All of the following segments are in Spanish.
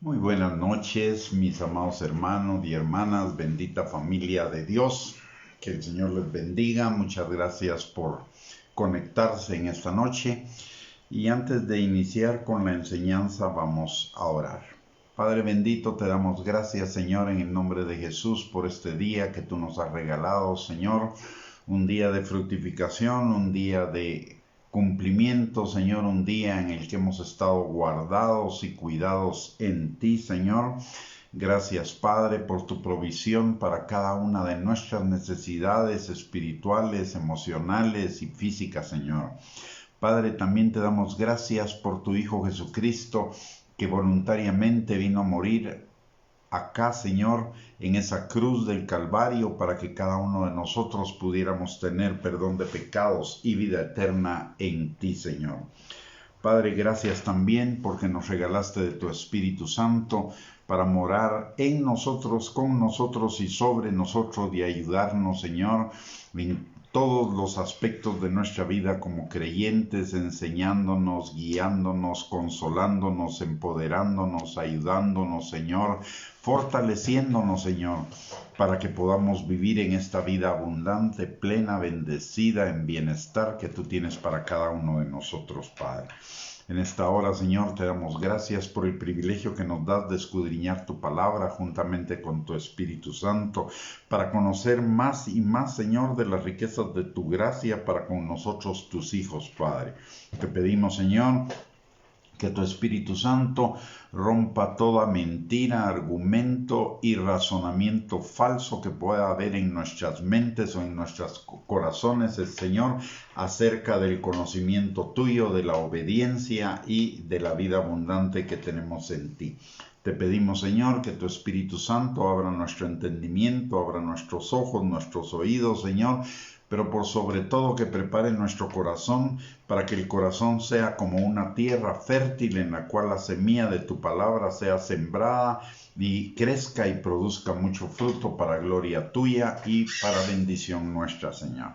Muy buenas noches, mis amados hermanos y hermanas, bendita familia de Dios. Que el Señor les bendiga. Muchas gracias por conectarse en esta noche. Y antes de iniciar con la enseñanza, vamos a orar. Padre bendito, te damos gracias, Señor, en el nombre de Jesús, por este día que tú nos has regalado, Señor. Un día de fructificación, un día de cumplimiento, Señor, un día en el que hemos estado guardados y cuidados en ti, Señor. Gracias, Padre, por tu provisión para cada una de nuestras necesidades espirituales, emocionales y físicas, Señor. Padre, también te damos gracias por tu Hijo Jesucristo, que voluntariamente vino a morir acá, Señor, en esa cruz del Calvario, para que cada uno de nosotros pudiéramos tener perdón de pecados y vida eterna en ti, Señor. Padre, gracias también porque nos regalaste de tu Espíritu Santo para morar en nosotros, con nosotros y sobre nosotros, y ayudarnos, Señor, en todos los aspectos de nuestra vida como creyentes, enseñándonos, guiándonos, consolándonos, empoderándonos, ayudándonos, Señor, fortaleciéndonos, Señor, para que podamos vivir en esta vida abundante, plena, bendecida, en bienestar que tú tienes para cada uno de nosotros, Padre. En esta hora, Señor, te damos gracias por el privilegio que nos das de escudriñar tu palabra juntamente con tu Espíritu Santo, para conocer más y más, Señor, de las riquezas de tu gracia para con nosotros, tus hijos, Padre. Te pedimos, Señor, que tu Espíritu Santo rompa toda mentira, argumento y razonamiento falso que pueda haber en nuestras mentes o en nuestros corazones, el Señor, acerca del conocimiento tuyo, de la obediencia y de la vida abundante que tenemos en ti. Te pedimos, Señor, que tu Espíritu Santo abra nuestro entendimiento, abra nuestros ojos, nuestros oídos, Señor, pero por sobre todo que prepare nuestro corazón para que el corazón sea como una tierra fértil en la cual la semilla de tu palabra sea sembrada y crezca y produzca mucho fruto para gloria tuya y para bendición nuestra, Señor.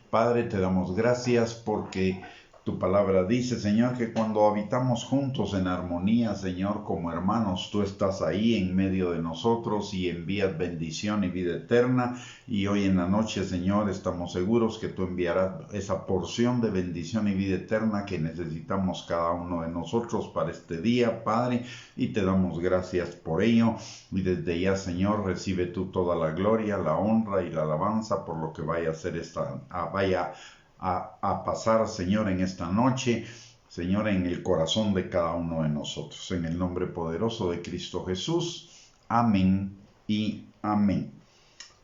Padre, te damos gracias porque tu palabra dice, Señor, que cuando habitamos juntos en armonía, Señor, como hermanos, tú estás ahí en medio de nosotros y envías bendición y vida eterna. Y hoy en la noche, Señor, estamos seguros que tú enviarás esa porción de bendición y vida eterna que necesitamos cada uno de nosotros para este día, Padre, y te damos gracias por ello. Y desde ya, Señor, recibe tú toda la gloria, la honra y la alabanza por lo que vaya a ser vaya a pasar, Señor, en esta noche, Señor, en el corazón de cada uno de nosotros. En el nombre poderoso de Cristo Jesús. Amén y amén.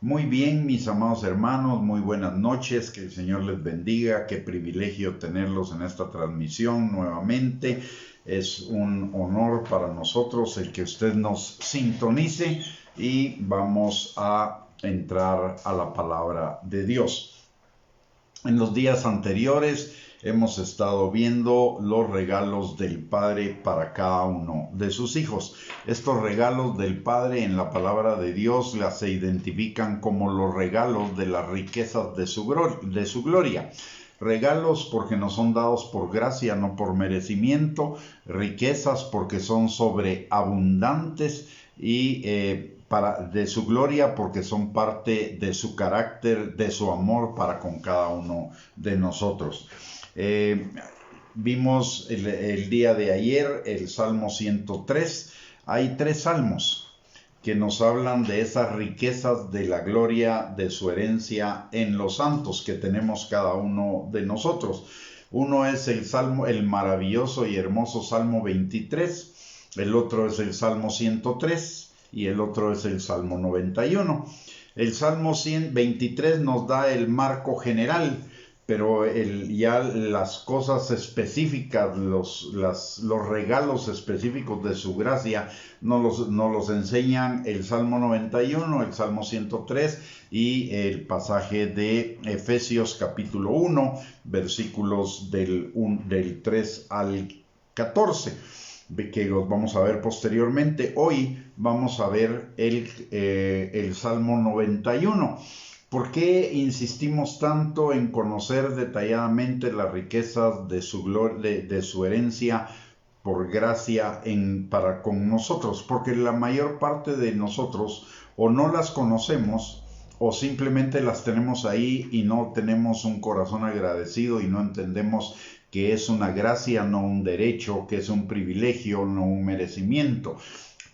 Muy bien, mis amados hermanos, muy buenas noches, que el Señor les bendiga, qué privilegio tenerlos en esta transmisión nuevamente. Es un honor para nosotros el que usted nos sintonice y vamos a entrar a la palabra de Dios. En los días anteriores hemos estado viendo los regalos del Padre para cada uno de sus hijos. Estos regalos del Padre en la palabra de Dios se identifican como los regalos de las riquezas de su gloria. Regalos porque nos son dados por gracia, no por merecimiento. Riquezas porque son sobreabundantes y de su gloria porque son parte de su carácter, de su amor para con cada uno de nosotros. Vimos el día de ayer el Salmo 103. Hay 3 salmos que nos hablan de esas riquezas de la gloria de su herencia en los santos que tenemos cada uno de nosotros. Uno es el maravilloso y hermoso Salmo 23, el otro es el Salmo 103 y el otro es el Salmo 91. El Salmo 123 nos da el marco general, pero ya las cosas específicas, los regalos específicos de su gracia nos los enseñan el Salmo 91, el Salmo 103 y el pasaje de Efesios capítulo 1, versículos del 3 al 14. Que los vamos a ver posteriormente. Hoy vamos a ver el Salmo 91. ¿Por qué insistimos tanto en conocer detalladamente las riquezas de su herencia por gracia para con nosotros, porque la mayor parte de nosotros o no las conocemos o simplemente las tenemos ahí y no tenemos un corazón agradecido y no entendemos que es una gracia, no un derecho, que es un privilegio, no un merecimiento.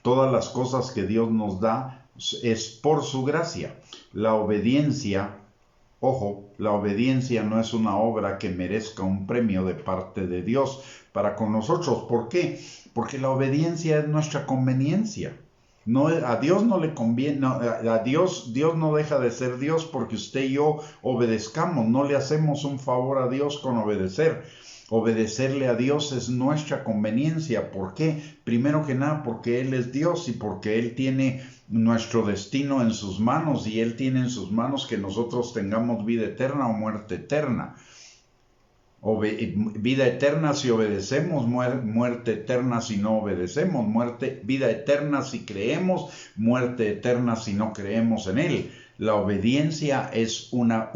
Todas las cosas que Dios nos da es por su gracia. La obediencia, ojo, la obediencia no es una obra que merezca un premio de parte de Dios para con nosotros. ¿Por qué? Porque la obediencia es nuestra conveniencia. No, a Dios no le conviene, no, a Dios no deja de ser Dios porque usted y yo obedezcamos, no le hacemos un favor a Dios con obedecer. Obedecerle a Dios es nuestra conveniencia. ¿Por qué? Primero que nada porque Él es Dios y porque Él tiene nuestro destino en sus manos y Él tiene en sus manos que nosotros tengamos vida eterna o muerte eterna. Vida eterna si obedecemos, muerte eterna si no obedecemos, vida eterna si creemos, muerte eterna si no creemos en Él. La obediencia es una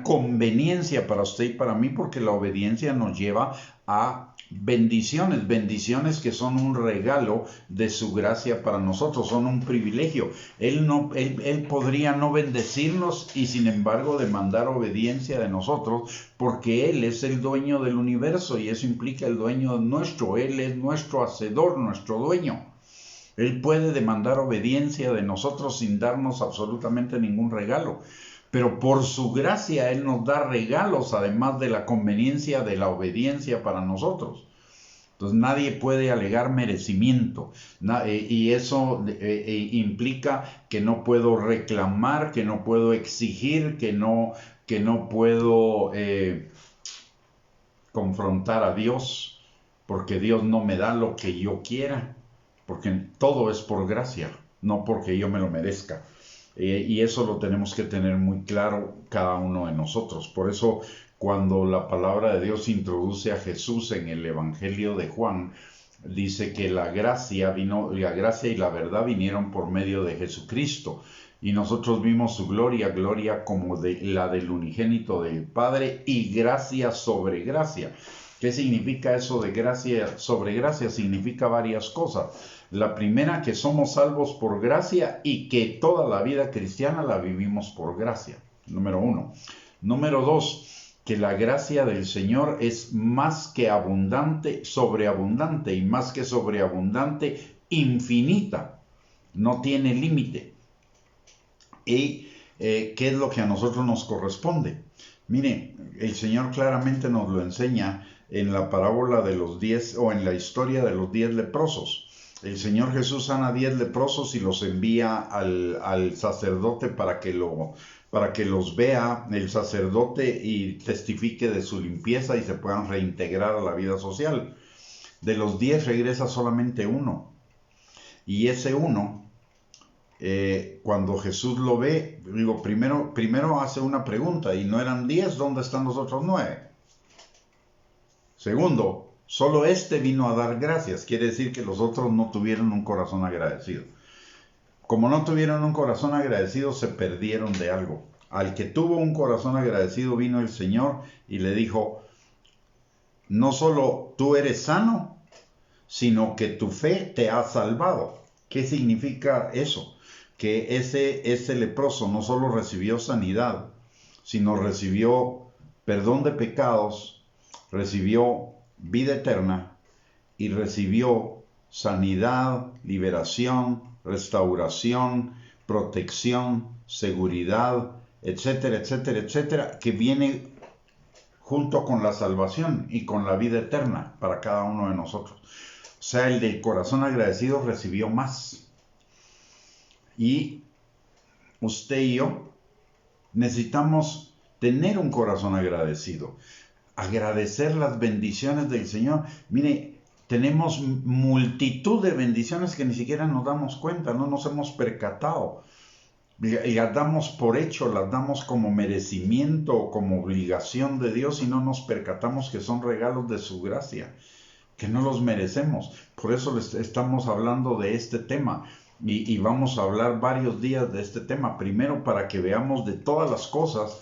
conveniencia para usted y para mí, porque la obediencia nos lleva a bendiciones que son un regalo de su gracia para nosotros, son un privilegio. Él podría no bendecirnos y sin embargo demandar obediencia de nosotros, porque Él es el dueño del universo y eso implica el dueño nuestro. Él es nuestro hacedor, nuestro dueño. Él puede demandar obediencia de nosotros sin darnos absolutamente ningún regalo. Pero por su gracia Él nos da regalos, además de la conveniencia de la obediencia para nosotros. Entonces nadie puede alegar merecimiento. Y eso implica que no puedo reclamar, que no puedo exigir, que no puedo confrontar a Dios, porque Dios no me da lo que yo quiera, porque todo es por gracia, no porque yo me lo merezca. Y eso lo tenemos que tener muy claro cada uno de nosotros. Por eso, cuando la palabra de Dios introduce a Jesús en el Evangelio de Juan, dice que la gracia y la verdad vinieron por medio de Jesucristo. Y nosotros vimos su gloria como la del unigénito del Padre, y gracia sobre gracia. ¿Qué significa eso de gracia sobre gracia? Significa varias cosas. La primera, que somos salvos por gracia y que toda la vida cristiana la vivimos por gracia. Número 1. Número 2, que la gracia del Señor es más que abundante, sobreabundante, y más que sobreabundante, infinita. No tiene límite. ¿Y qué es lo que a nosotros nos corresponde? Mire, el Señor claramente nos lo enseña en la parábola de los 10, o en la historia de los 10 leprosos. El Señor Jesús sana a 10 leprosos y los envía al sacerdote para que los vea el sacerdote y testifique de su limpieza y se puedan reintegrar a la vida social. De los 10 regresa solamente uno. Y ese uno, cuando Jesús lo ve, primero hace una pregunta: ¿y no eran 10? ¿Dónde están los otros 9? Segundo, solo este vino a dar gracias. Quiere decir que los otros no tuvieron un corazón agradecido. Como no tuvieron un corazón agradecido, se perdieron de algo. Al que tuvo un corazón agradecido vino el Señor y le dijo: no solo tú eres sano, sino que tu fe te ha salvado. ¿Qué significa eso? Que ese leproso no solo recibió sanidad, sino recibió perdón de pecados, recibió vida eterna y recibió sanidad, liberación, restauración, protección, seguridad, etcétera, etcétera, etcétera, que viene junto con la salvación y con la vida eterna para cada uno de nosotros. O sea, el del corazón agradecido recibió más. Y usted y yo necesitamos tener un corazón agradecido, agradecer las bendiciones del Señor. Mire, tenemos multitud de bendiciones que ni siquiera nos damos cuenta, no nos hemos percatado. Las damos por hecho, las damos como merecimiento o como obligación de Dios y no nos percatamos que son regalos de su gracia, que no los merecemos. Por eso les estamos hablando de este tema y vamos a hablar varios días de este tema. Primero, para que veamos de todas las cosas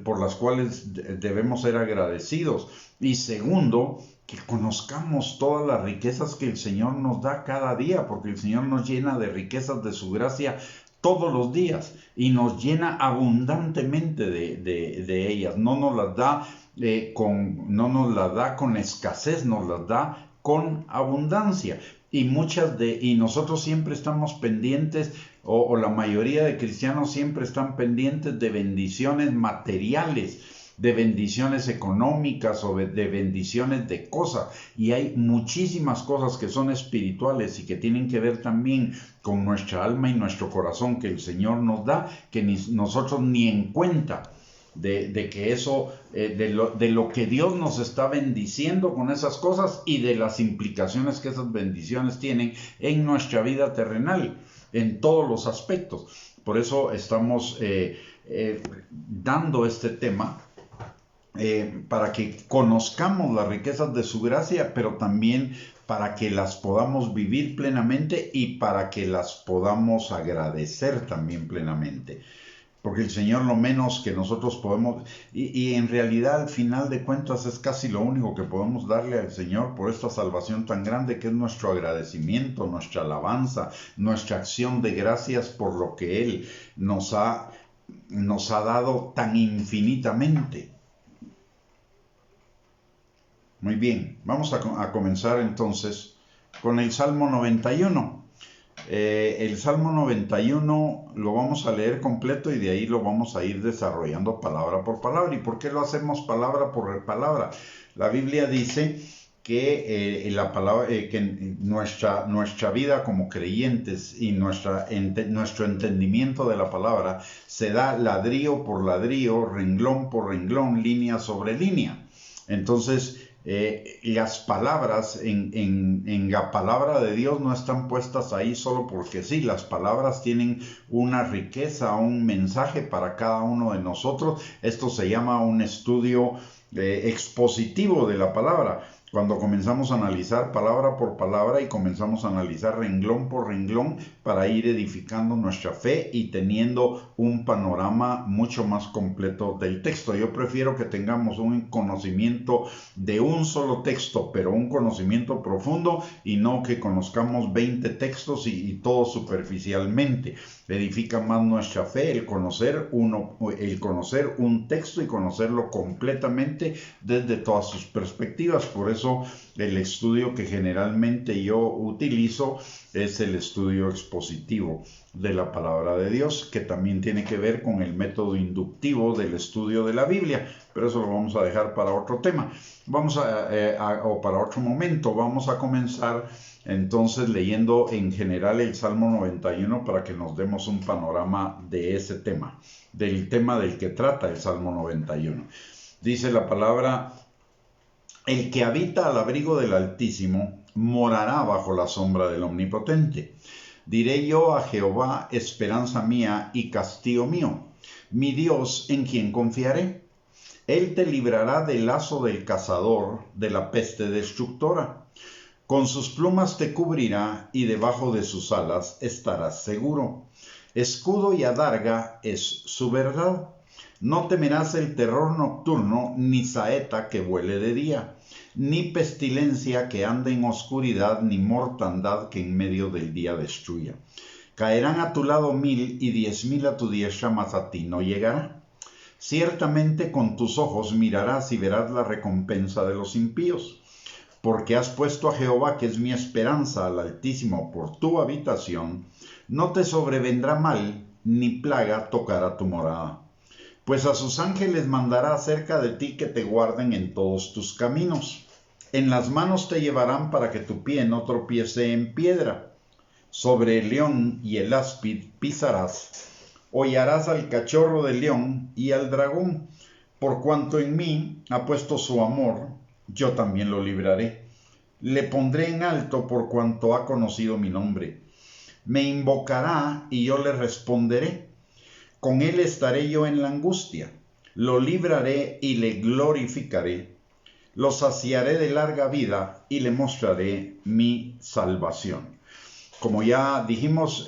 por las cuales debemos ser agradecidos. Y segundo, que conozcamos todas las riquezas que el Señor nos da cada día, porque el Señor nos llena de riquezas de su gracia todos los días y nos llena abundantemente de ellas. No nos las da no nos las da con escasez, nos las da con abundancia. Y nosotros siempre estamos pendientes, o la mayoría de cristianos siempre están pendientes de bendiciones materiales, de bendiciones económicas o de bendiciones de cosas. Y hay muchísimas cosas que son espirituales y que tienen que ver también con nuestra alma y nuestro corazón que el Señor nos da, que nosotros ni en cuenta de que eso, de lo que Dios nos está bendiciendo con esas cosas y de las implicaciones que esas bendiciones tienen en nuestra vida terrenal, en todos los aspectos. Por eso estamos dando este tema para que conozcamos las riquezas de su gracia, pero también para que las podamos vivir plenamente y para que las podamos agradecer también plenamente. Porque el Señor lo menos que nosotros podemos, y en realidad al final de cuentas es casi lo único que podemos darle al Señor por esta salvación tan grande, que es nuestro agradecimiento, nuestra alabanza, nuestra acción de gracias por lo que Él nos ha dado tan infinitamente. Muy bien, vamos a comenzar entonces con el Salmo 91. El Salmo 91 lo vamos a leer completo y de ahí lo vamos a ir desarrollando palabra por palabra. ¿Y por qué lo hacemos palabra por palabra? La Biblia dice que que nuestra vida como creyentes y nuestro entendimiento de la palabra se da ladrillo por ladrillo, renglón por renglón, línea sobre línea. Entonces, las palabras en la palabra de Dios no están puestas ahí solo porque sí. Las palabras tienen una riqueza, un mensaje para cada uno de nosotros. Esto se llama un estudio expositivo de la palabra. Cuando comenzamos a analizar palabra por palabra y comenzamos a analizar renglón por renglón para ir edificando nuestra fe y teniendo un panorama mucho más completo del texto. Yo prefiero que tengamos un conocimiento de un solo texto, pero un conocimiento profundo, y no que conozcamos 20 textos y todo superficialmente. Edifica más nuestra fe el conocer un texto y conocerlo completamente desde todas sus perspectivas. Por eso el estudio que generalmente yo utilizo es el estudio expositivo de la palabra de Dios, que también tiene que ver con el método inductivo del estudio de la Biblia, pero eso lo vamos a dejar para otro tema. O para otro momento. Vamos a comenzar entonces leyendo en general el Salmo 91 para que nos demos un panorama de ese tema, del tema del que trata el Salmo 91. Dice la palabra: el que habita al abrigo del Altísimo morará bajo la sombra del Omnipotente. Diré yo a Jehová, esperanza mía y castillo mío, mi Dios en quien confiaré. Él te librará del lazo del cazador, de la peste destructora. Con sus plumas te cubrirá y debajo de sus alas estarás seguro. Escudo y adarga es su verdad. No temerás el terror nocturno, ni saeta que vuele de día, ni pestilencia que ande en oscuridad, ni mortandad que en medio del día destruya. Caerán a tu lado 1000 y 10.000 a tu diestra, mas a ti no llegará. Ciertamente con tus ojos mirarás y verás la recompensa de los impíos. Porque has puesto a Jehová, que es mi esperanza, al Altísimo por tu habitación, no te sobrevendrá mal, ni plaga tocará tu morada. Pues a sus ángeles mandará acerca de ti que te guarden en todos tus caminos. En las manos te llevarán para que tu pie no tropiece en piedra. Sobre el león y el áspid pisarás. Hollarás al cachorro del león y al dragón. Por cuanto en mí ha puesto su amor, yo también lo libraré. Le pondré en alto por cuanto ha conocido mi nombre. Me invocará y yo le responderé. Con él estaré yo en la angustia. Lo libraré y le glorificaré. Lo saciaré de larga vida y le mostraré mi salvación. Como ya dijimos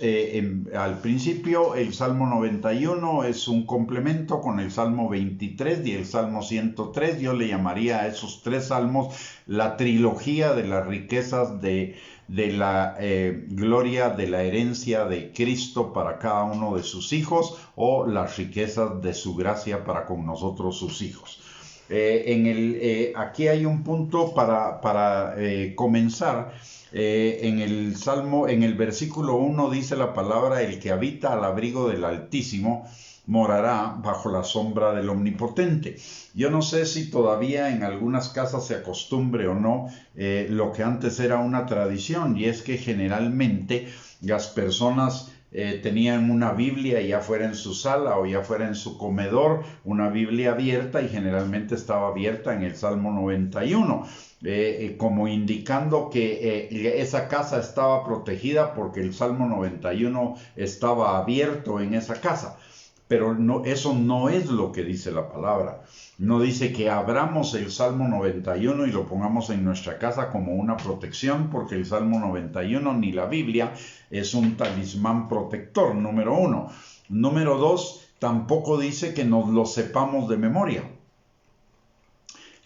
al principio, el Salmo 91 es un complemento con el Salmo 23 y el Salmo 103. Yo le llamaría a esos tres salmos la trilogía de las riquezas de la gloria de la herencia de Cristo para cada uno de sus hijos, o las riquezas de su gracia para con nosotros sus hijos. Aquí hay un punto para comenzar. En el Salmo, en el versículo 1 dice la palabra: el que habita al abrigo del Altísimo morará bajo la sombra del Omnipotente. Yo no sé si todavía en algunas casas se acostumbre o no lo que antes era una tradición, y es que generalmente las personas tenían una Biblia, ya fuera en su sala o ya fuera en su comedor, una Biblia abierta, y generalmente estaba abierta en el Salmo 91. Como indicando que esa casa estaba protegida porque el Salmo 91 estaba abierto en esa casa. Pero no, eso no es lo que dice la palabra. No dice que abramos el Salmo 91 y lo pongamos en nuestra casa como una protección, porque el Salmo 91 ni la Biblia es un talismán protector, número uno. Número dos, tampoco dice que nos lo sepamos de memoria.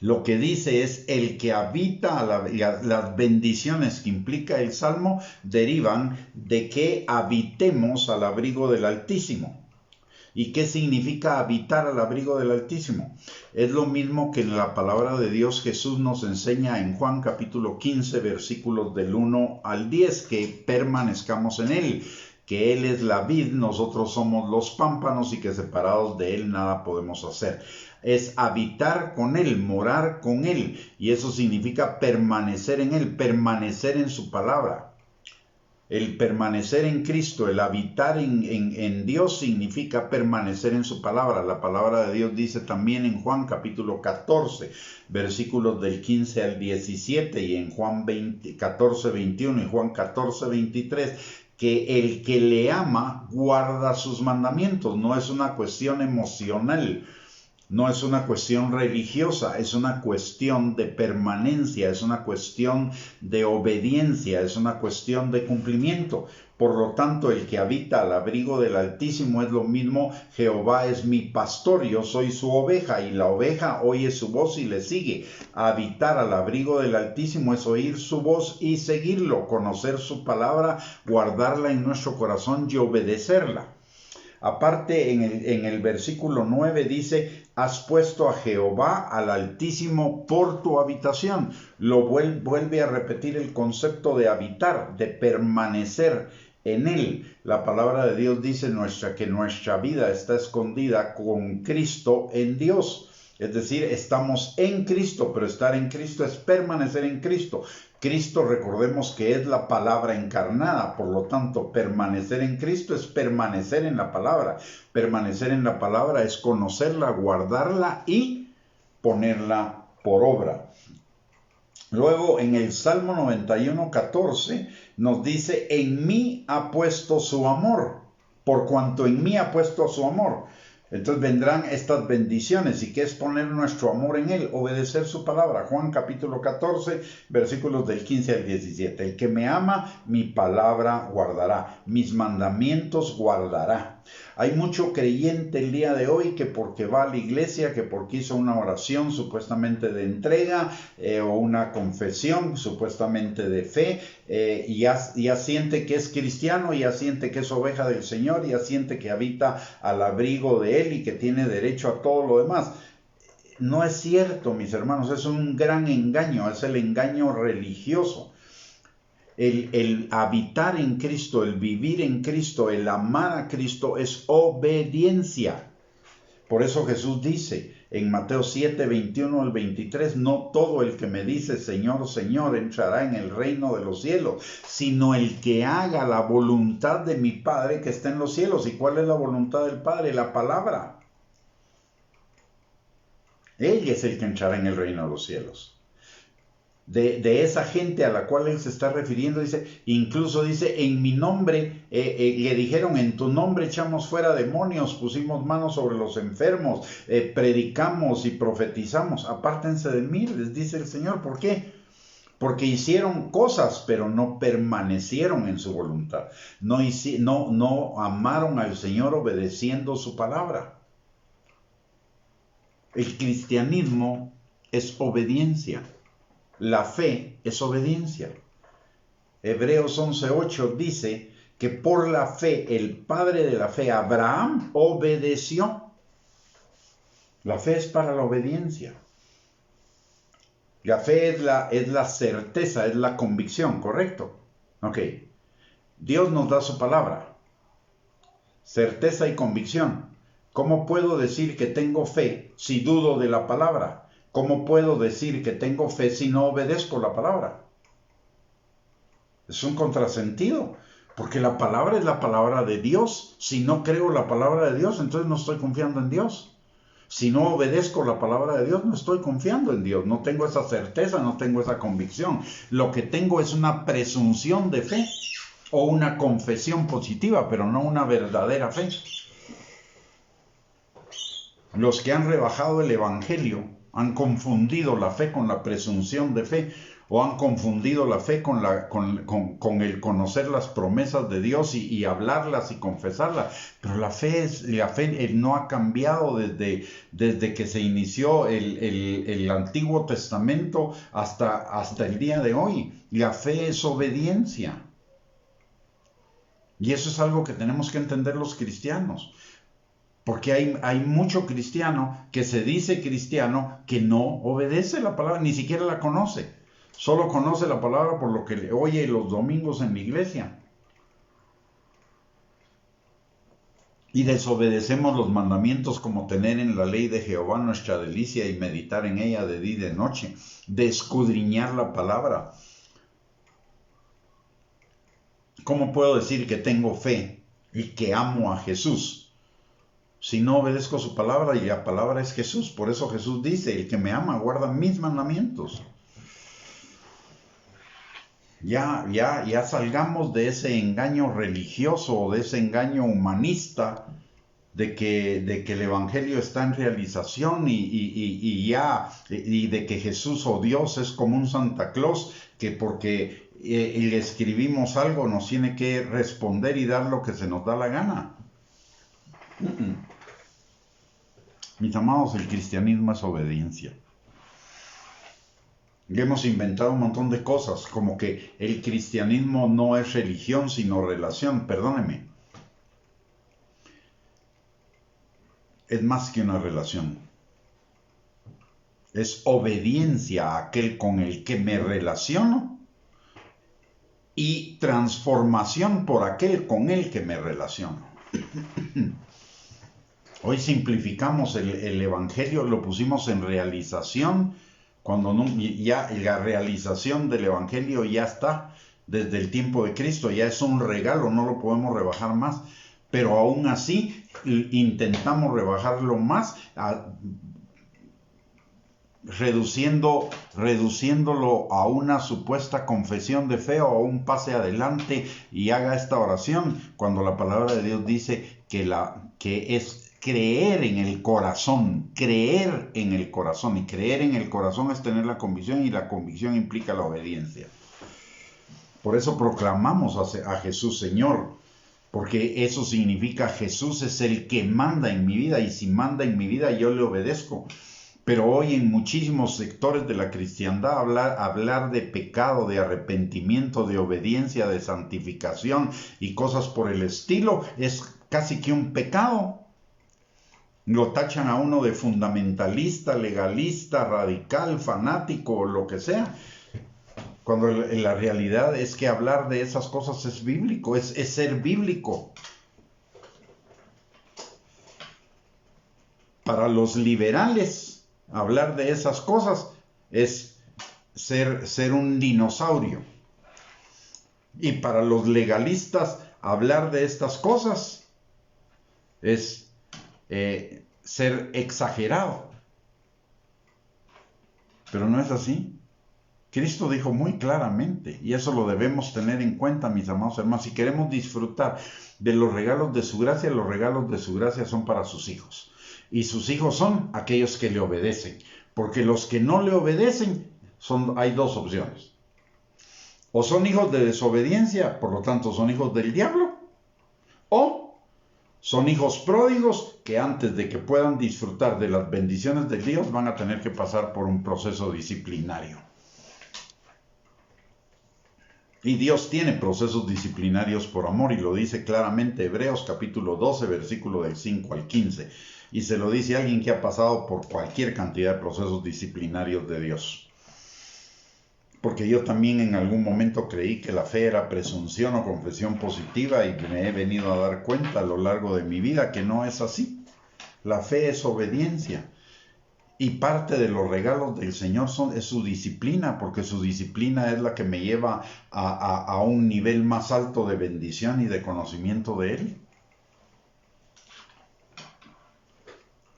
Lo que dice es: el que habita, las bendiciones que implica el Salmo derivan de que habitemos al abrigo del Altísimo. ¿Y qué significa habitar al abrigo del Altísimo? Es lo mismo que en la palabra de Dios Jesús nos enseña en Juan capítulo 15, versículos del 1 al 10, que permanezcamos en Él, que Él es la vid, nosotros somos los pámpanos, y que separados de Él nada podemos hacer. Es habitar con Él, morar con Él, y eso significa permanecer en Él, permanecer en su palabra. El permanecer en Cristo, el habitar en Dios, significa permanecer en su palabra. La palabra de Dios dice también en Juan capítulo 14, versículos del 15 al 17, y en Juan 14, 21 y Juan 14, 23, que el que le ama guarda sus mandamientos. No es una cuestión emocional, no es una cuestión religiosa, es una cuestión de permanencia, es una cuestión de obediencia, es una cuestión de cumplimiento. Por lo tanto, el que habita al abrigo del Altísimo es lo mismo: Jehová es mi pastor, yo soy su oveja, y la oveja oye su voz y le sigue. Habitar al abrigo del Altísimo es oír su voz y seguirlo, conocer su palabra, guardarla en nuestro corazón y obedecerla. Aparte, en el versículo 9 dice: has puesto a Jehová, al Altísimo, por tu habitación. Vuelve a repetir el concepto de habitar, de permanecer en Él. La palabra de Dios dice que nuestra vida está escondida con Cristo en Dios. Es decir, estamos en Cristo, pero estar en Cristo es permanecer en Cristo. Cristo, recordemos que es la palabra encarnada, por lo tanto, permanecer en Cristo es permanecer en la palabra. Permanecer en la palabra es conocerla, guardarla y ponerla por obra. Luego, en el Salmo 91, 14, nos dice: en mí ha puesto su amor, por cuanto en mí ha puesto su amor. Entonces vendrán estas bendiciones. ¿Y qué es poner nuestro amor en Él? Obedecer su palabra. Juan capítulo 14, versículos del 15 al 17. El que me ama, mi palabra guardará, mis mandamientos guardará. Hay mucho creyente el día de hoy que porque va a la iglesia, que porque hizo una oración supuestamente de entrega o una confesión supuestamente de fe, y ya siente que es cristiano, ya siente que es oveja del Señor, ya siente que habita al abrigo de Él y que tiene derecho a todo lo demás. No es cierto, mis hermanos, es un gran engaño, es el engaño religioso. El habitar en Cristo, el vivir en Cristo, el amar a Cristo es obediencia. Por eso Jesús dice en Mateo 7, 21 al 23, no todo el que me dice Señor, Señor entrará en el reino de los cielos, sino el que haga la voluntad de mi Padre que está en los cielos. ¿Y cuál es la voluntad del Padre? La palabra. Él es el que entrará en el reino de los cielos. De esa gente a la cual Él se está refiriendo, incluso dice, en mi nombre, le dijeron, en tu nombre echamos fuera demonios, pusimos manos sobre los enfermos, predicamos y profetizamos. Apártense de mí, les dice el Señor. ¿Por qué? porque hicieron cosas, pero no permanecieron en su voluntad. No amaron al Señor obedeciendo su palabra. El cristianismo es obediencia. La fe es obediencia. Hebreos 11:8 dice que por la fe, el padre de la fe, Abraham, obedeció. La fe es para la obediencia. La fe es la certeza, es la convicción, ¿correcto? Ok. Dios nos da su palabra. Certeza y convicción. ¿Cómo puedo decir que tengo fe si dudo de la palabra? ¿Cómo puedo decir que tengo fe si no obedezco la palabra? Es un contrasentido, porque la palabra es la palabra de Dios. Si no creo la palabra de Dios, entonces no estoy confiando en Dios. Si no obedezco la palabra de Dios, no estoy confiando en Dios. No tengo esa certeza, no tengo esa convicción. Lo que tengo es una presunción de fe o una confesión positiva, pero no una verdadera fe. Los que han rebajado el evangelio han confundido la fe con la presunción de fe, o han confundido la fe con el conocer las promesas de Dios y hablarlas y confesarlas. Pero la fe no ha cambiado desde que se inició el Antiguo Testamento hasta el día de hoy. La fe es obediencia. Y eso es algo que tenemos que entender los cristianos. Porque hay mucho cristiano que se dice cristiano que no obedece la palabra, ni siquiera la conoce. Solo conoce la palabra por lo que le oye los domingos en la iglesia. Y desobedecemos los mandamientos como tener en la ley de Jehová nuestra delicia y meditar en ella de día y de noche. De escudriñar la palabra. ¿Cómo puedo decir que tengo fe y que amo a Jesús si no obedezco su palabra? Y la palabra es Jesús. Por eso Jesús dice, el que me ama guarda mis mandamientos. Ya salgamos de ese engaño religioso o de ese engaño humanista de que el evangelio está en realización y de que Jesús o Dios es como un Santa Claus que porque le escribimos algo nos tiene que responder y dar lo que se nos da la gana. Mis amados, el cristianismo es obediencia. Y hemos inventado un montón de cosas, como que el cristianismo no es religión, sino relación. Perdóneme. Es más que una relación. Es obediencia a aquel con el que me relaciono y transformación por aquel con el que me relaciono. Hoy simplificamos el evangelio, lo pusimos en realización, cuando ya la realización del evangelio ya está desde el tiempo de Cristo, ya es un regalo, no lo podemos rebajar más, pero aún así intentamos rebajarlo más, reduciéndolo a una supuesta confesión de fe o a un pase adelante y haga esta oración, cuando la palabra de Dios dice que es creer en el corazón, y creer en el corazón es tener la convicción, y la convicción implica la obediencia. Por eso proclamamos a Jesús Señor, porque eso significa Jesús es el que manda en mi vida, y si manda en mi vida yo le obedezco. Pero hoy en muchísimos sectores de la cristiandad hablar de pecado, de arrepentimiento, de obediencia, de santificación y cosas por el estilo es casi que un pecado. Lo tachan a uno de fundamentalista, legalista, radical, fanático o lo que sea. Cuando la realidad es que hablar de esas cosas es bíblico, es ser bíblico. Para los liberales, hablar de esas cosas es ser un dinosaurio. Y para los legalistas, hablar de estas cosas es ser exagerado. Pero no es así. Cristo dijo muy claramente, y eso lo debemos tener en cuenta, mis amados hermanos, si queremos disfrutar de los regalos de su gracia, los regalos de su gracia son para sus hijos. Y sus hijos son aquellos que le obedecen. Porque los que no le obedecen, hay dos opciones. O son hijos de desobediencia, por lo tanto son hijos del diablo, o son hijos pródigos que antes de que puedan disfrutar de las bendiciones de Dios van a tener que pasar por un proceso disciplinario. Y Dios tiene procesos disciplinarios por amor, y lo dice claramente Hebreos capítulo 12, versículo del 5 al 15. Y se lo dice alguien que ha pasado por cualquier cantidad de procesos disciplinarios de Dios. Porque yo también en algún momento creí que la fe era presunción o confesión positiva, y me he venido a dar cuenta a lo largo de mi vida que no es así. La fe es obediencia. Y parte de los regalos del Señor es su disciplina, porque su disciplina es la que me lleva a un nivel más alto de bendición y de conocimiento de Él.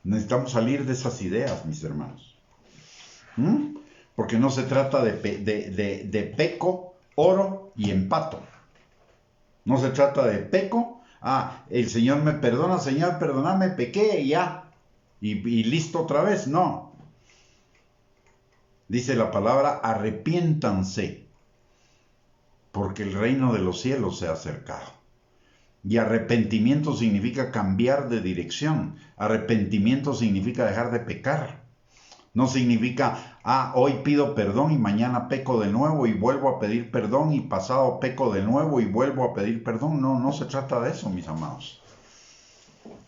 Necesitamos salir de esas ideas, mis hermanos. Porque no se trata de peco, oro y empato. No se trata de peco, el Señor me perdona, Señor, perdóname, pequé y ya. Y listo otra vez, no. Dice la palabra, arrepiéntanse, porque el reino de los cielos se ha acercado. Y arrepentimiento significa cambiar de dirección. Arrepentimiento significa dejar de pecar. No significa, hoy pido perdón y mañana peco de nuevo y vuelvo a pedir perdón y pasado peco de nuevo y vuelvo a pedir perdón. No, no se trata de eso, mis amados.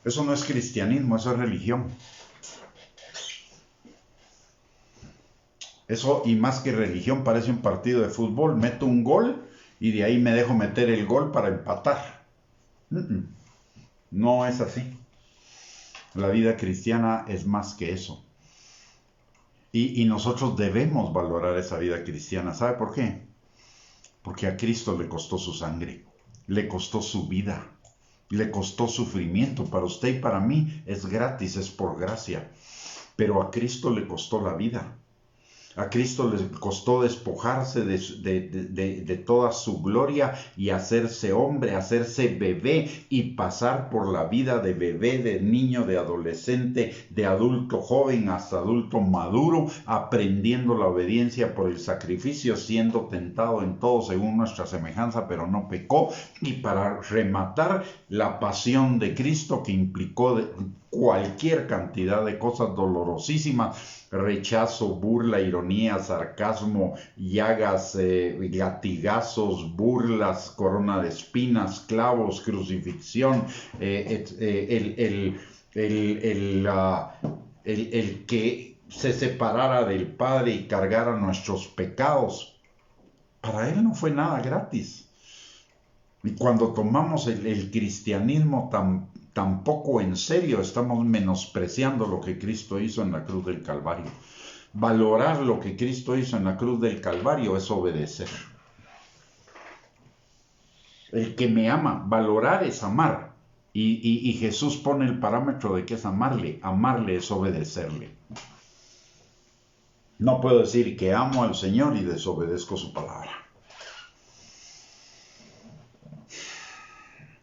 Eso no es cristianismo, eso es religión. Eso, y más que religión, parece un partido de fútbol. Meto un gol y de ahí me dejo meter el gol para empatar. No es así. La vida cristiana es más que eso. Y nosotros debemos valorar esa vida cristiana. ¿Sabe por qué? Porque a Cristo le costó su sangre, le costó su vida, le costó sufrimiento. Para usted y para mí es gratis, es por gracia. Pero a Cristo le costó la vida. A Cristo le costó despojarse de toda su gloria y hacerse hombre, hacerse bebé y pasar por la vida de bebé, de niño, de adolescente, de adulto joven hasta adulto maduro, aprendiendo la obediencia por el sacrificio, siendo tentado en todo según nuestra semejanza, pero no pecó. Y para rematar, la pasión de Cristo, que implicó cualquier cantidad de cosas dolorosísimas: rechazo, burla, ironía, sarcasmo, llagas, latigazos, burlas, corona de espinas, clavos, crucifixión, el que se separara del Padre y cargara nuestros pecados. Para Él no fue nada gratis. Y cuando tomamos el cristianismo tan poco en serio, estamos menospreciando lo que Cristo hizo en la cruz del Calvario. Valorar lo que Cristo hizo en la cruz del Calvario es obedecer. El que me ama, valorar es amar. Y Jesús pone el parámetro de que es amarle. Amarle es obedecerle. No puedo decir que amo al Señor y desobedezco su palabra.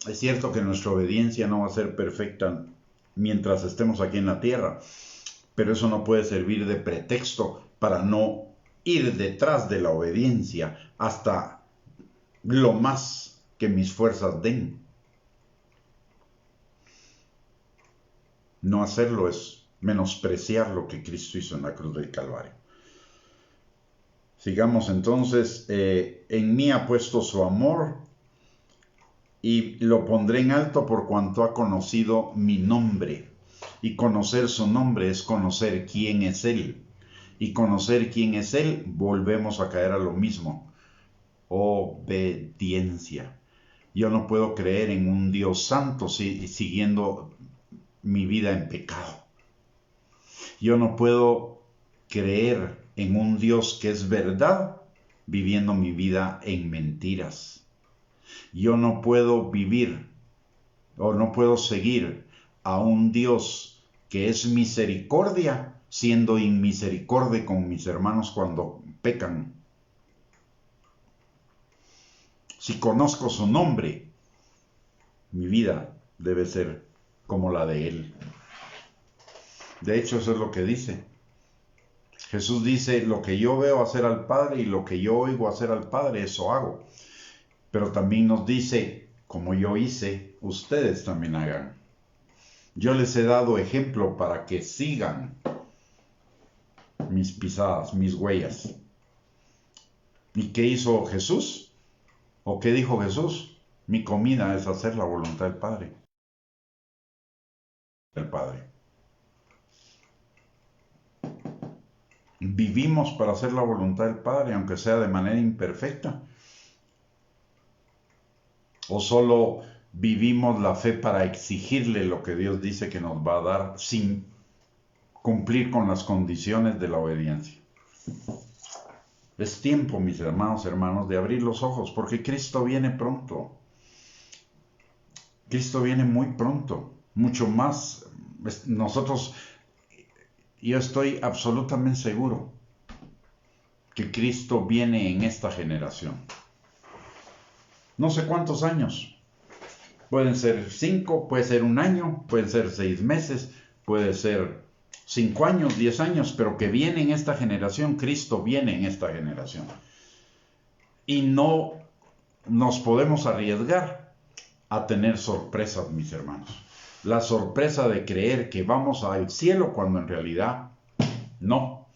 Es cierto que nuestra obediencia no va a ser perfecta mientras estemos aquí en la tierra, pero eso no puede servir de pretexto para no ir detrás de la obediencia hasta lo más que mis fuerzas den. No hacerlo es menospreciar lo que Cristo hizo en la cruz del Calvario. Sigamos entonces. En mí ha puesto su amor, y lo pondré en alto por cuanto ha conocido mi nombre. Y conocer su nombre es conocer quién es Él. Y conocer quién es Él, volvemos a caer a lo mismo. Obediencia. Yo no puedo creer en un Dios santo siguiendo mi vida en pecado. Yo no puedo creer en un Dios que es verdad viviendo mi vida en mentiras. Yo no puedo vivir o no puedo seguir a un Dios que es misericordia siendo inmisericordia con mis hermanos cuando pecan. Si conozco su nombre, mi vida debe ser como la de Él. De hecho, eso es lo que dice. Jesús dice, lo que yo veo hacer al Padre y lo que yo oigo hacer al Padre, eso hago. Pero también nos dice, como yo hice, ustedes también hagan. Yo les he dado ejemplo para que sigan mis pisadas, mis huellas. ¿Y qué hizo Jesús? ¿O qué dijo Jesús? Mi comida es hacer la voluntad del Padre. El Padre. Vivimos para hacer la voluntad del Padre, aunque sea de manera imperfecta. ¿O solo vivimos la fe para exigirle lo que Dios dice que nos va a dar sin cumplir con las condiciones de la obediencia? Es tiempo, mis hermanos, de abrir los ojos, porque Cristo viene pronto. Cristo viene muy pronto, mucho más. Yo estoy absolutamente seguro que Cristo viene en esta generación. No sé cuántos años. Pueden ser 5, puede ser 1 año, pueden ser 6 meses, puede ser 5 años, 10 años, pero que viene en esta generación. Cristo viene en esta generación. Y no nos podemos arriesgar a tener sorpresas, mis hermanos. La sorpresa de creer que vamos al cielo cuando en realidad no.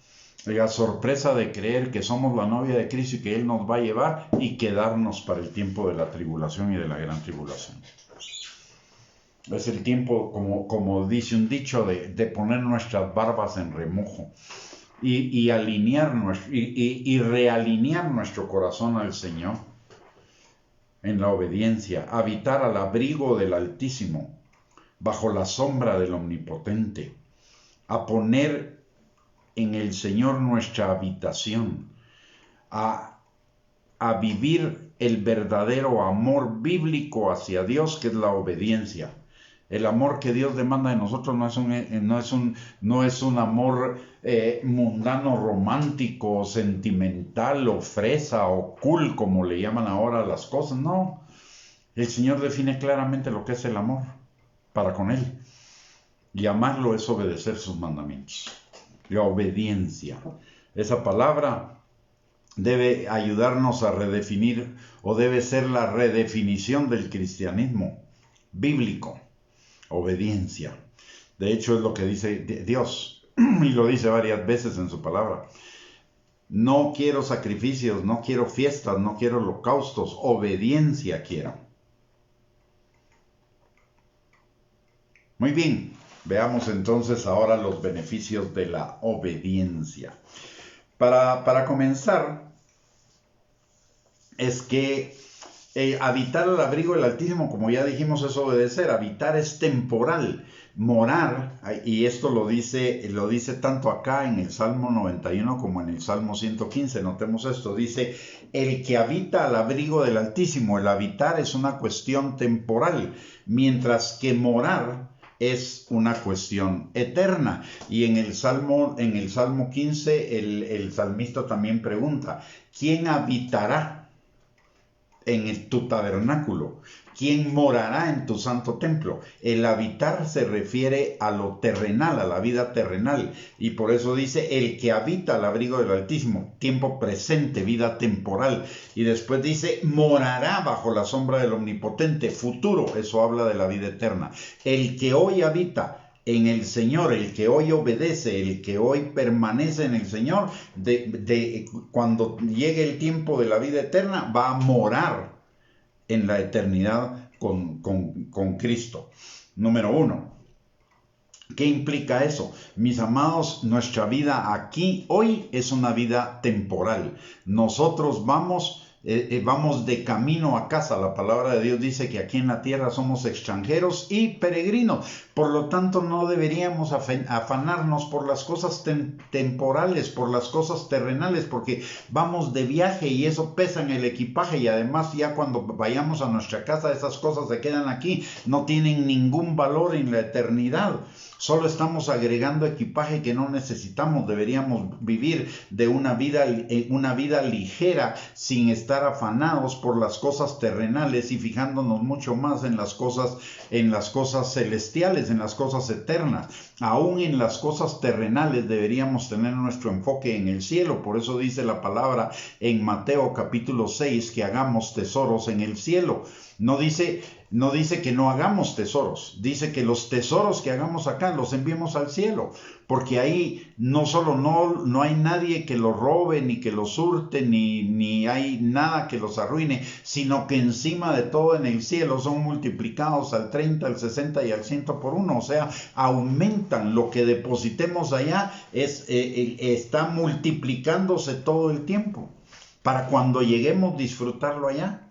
La sorpresa de creer que somos la novia de Cristo y que Él nos va a llevar y quedarnos para el tiempo de la tribulación y de la gran tribulación. Es el tiempo, como dice un dicho, de poner nuestras barbas en remojo y alinear y realinear nuestro corazón al Señor en la obediencia, habitar al abrigo del Altísimo, bajo la sombra del Omnipotente, a poner en el Señor nuestra habitación, a vivir el verdadero amor bíblico hacia Dios, que es la obediencia. El amor que Dios demanda de nosotros no es un amor mundano, romántico, sentimental, o fresa, o cool, como le llaman ahora las cosas. No, el Señor define claramente lo que es el amor para con Él. Y amarlo es obedecer sus mandamientos. La obediencia. Esa palabra debe ayudarnos a redefinir, o debe ser la redefinición del cristianismo bíblico. Obediencia. De hecho, es lo que dice Dios, y lo dice varias veces en su palabra. No quiero sacrificios, no quiero fiestas, no quiero holocaustos, obediencia quiero. Muy bien, veamos entonces ahora los beneficios de la obediencia. Para comenzar, es que habitar al abrigo del Altísimo, como ya dijimos, es obedecer. Habitar es temporal. Morar, y esto lo dice tanto acá en el Salmo 91 como en el Salmo 115. Notemos esto, dice, el que habita al abrigo del Altísimo. El habitar es una cuestión temporal, mientras que morar es una cuestión eterna. Y en el Salmo 15, el salmista también pregunta, ¿quién habitará en tu tabernáculo? ¿Quién morará en tu santo templo? El habitar se refiere a lo terrenal, a la vida terrenal. Y por eso dice, el que habita al abrigo del Altísimo, tiempo presente, vida temporal. Y después dice, morará bajo la sombra del Omnipotente, futuro. Eso habla de la vida eterna. El que hoy habita en el Señor, el que hoy obedece, el que hoy permanece en el Señor, cuando llegue el tiempo de la vida eterna, va a morar en la eternidad con Cristo. Número 1. ¿Qué implica eso? Mis amados, nuestra vida aquí, hoy, es una vida temporal. Nosotros vamos de camino a casa. La palabra de Dios dice que aquí en la tierra somos extranjeros y peregrinos. Por lo tanto, no deberíamos afanarnos por las cosas temporales, por las cosas terrenales, porque vamos de viaje y eso pesa en el equipaje, y además ya cuando vayamos a nuestra casa esas cosas se quedan aquí, no tienen ningún valor en la eternidad. Solo estamos agregando equipaje que no necesitamos. Deberíamos vivir de una vida ligera, sin estar afanados por las cosas terrenales y fijándonos mucho más en las cosas celestiales, en las cosas eternas. Aún en las cosas terrenales deberíamos tener nuestro enfoque en el cielo. Por eso dice la palabra en Mateo capítulo 6 que hagamos tesoros en el cielo. No dice que no hagamos tesoros, dice que los tesoros que hagamos acá los enviemos al cielo, porque ahí no hay nadie que los robe, ni que los hurte, ni hay nada que los arruine, sino que encima de todo en el cielo son multiplicados al 30, al 60 y al 100 por uno, o sea, aumentan. Lo que depositemos allá está multiplicándose todo el tiempo, para cuando lleguemos disfrutarlo allá.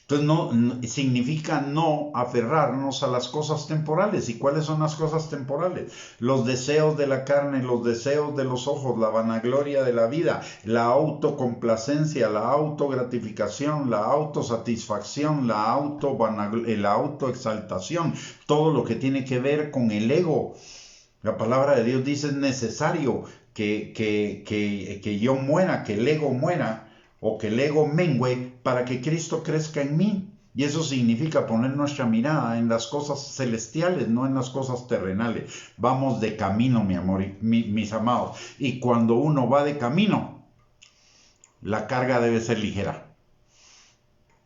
Entonces significa no aferrarnos a las cosas temporales. ¿Y cuáles son las cosas temporales? Los deseos de la carne, los deseos de los ojos, la vanagloria de la vida, la autocomplacencia, la autogratificación, la autosatisfacción, la autoexaltación, todo lo que tiene que ver con el ego. La palabra de Dios dice: es necesario que yo muera, que el ego muera, o que el ego mengüe, para que Cristo crezca en mí. Y eso significa poner nuestra mirada en las cosas celestiales, no en las cosas terrenales. Vamos de camino, mi amor, mis amados. Y cuando uno va de camino, la carga debe ser ligera.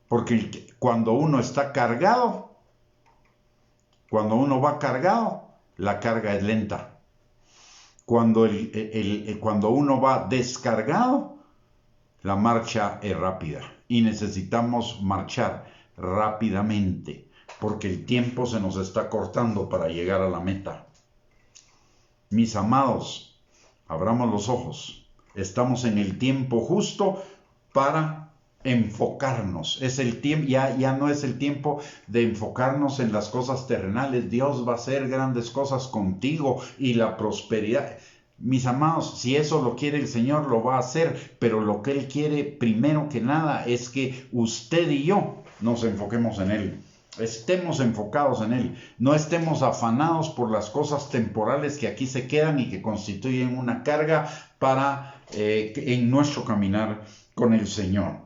Porque cuando uno está cargado, cuando uno va cargado, la carga es lenta. Cuando uno va descargado, la marcha es rápida, y necesitamos marchar rápidamente, porque el tiempo se nos está cortando para llegar a la meta. Mis amados, abramos los ojos. Estamos en el tiempo justo para enfocarnos. Es el tiempo, ya no es el tiempo de enfocarnos en las cosas terrenales. Dios va a hacer grandes cosas contigo y la prosperidad. Mis amados, si eso lo quiere el Señor, lo va a hacer, pero lo que Él quiere primero que nada es que usted y yo nos enfoquemos en Él, estemos enfocados en Él, no estemos afanados por las cosas temporales que aquí se quedan y que constituyen una carga en nuestro caminar con el Señor.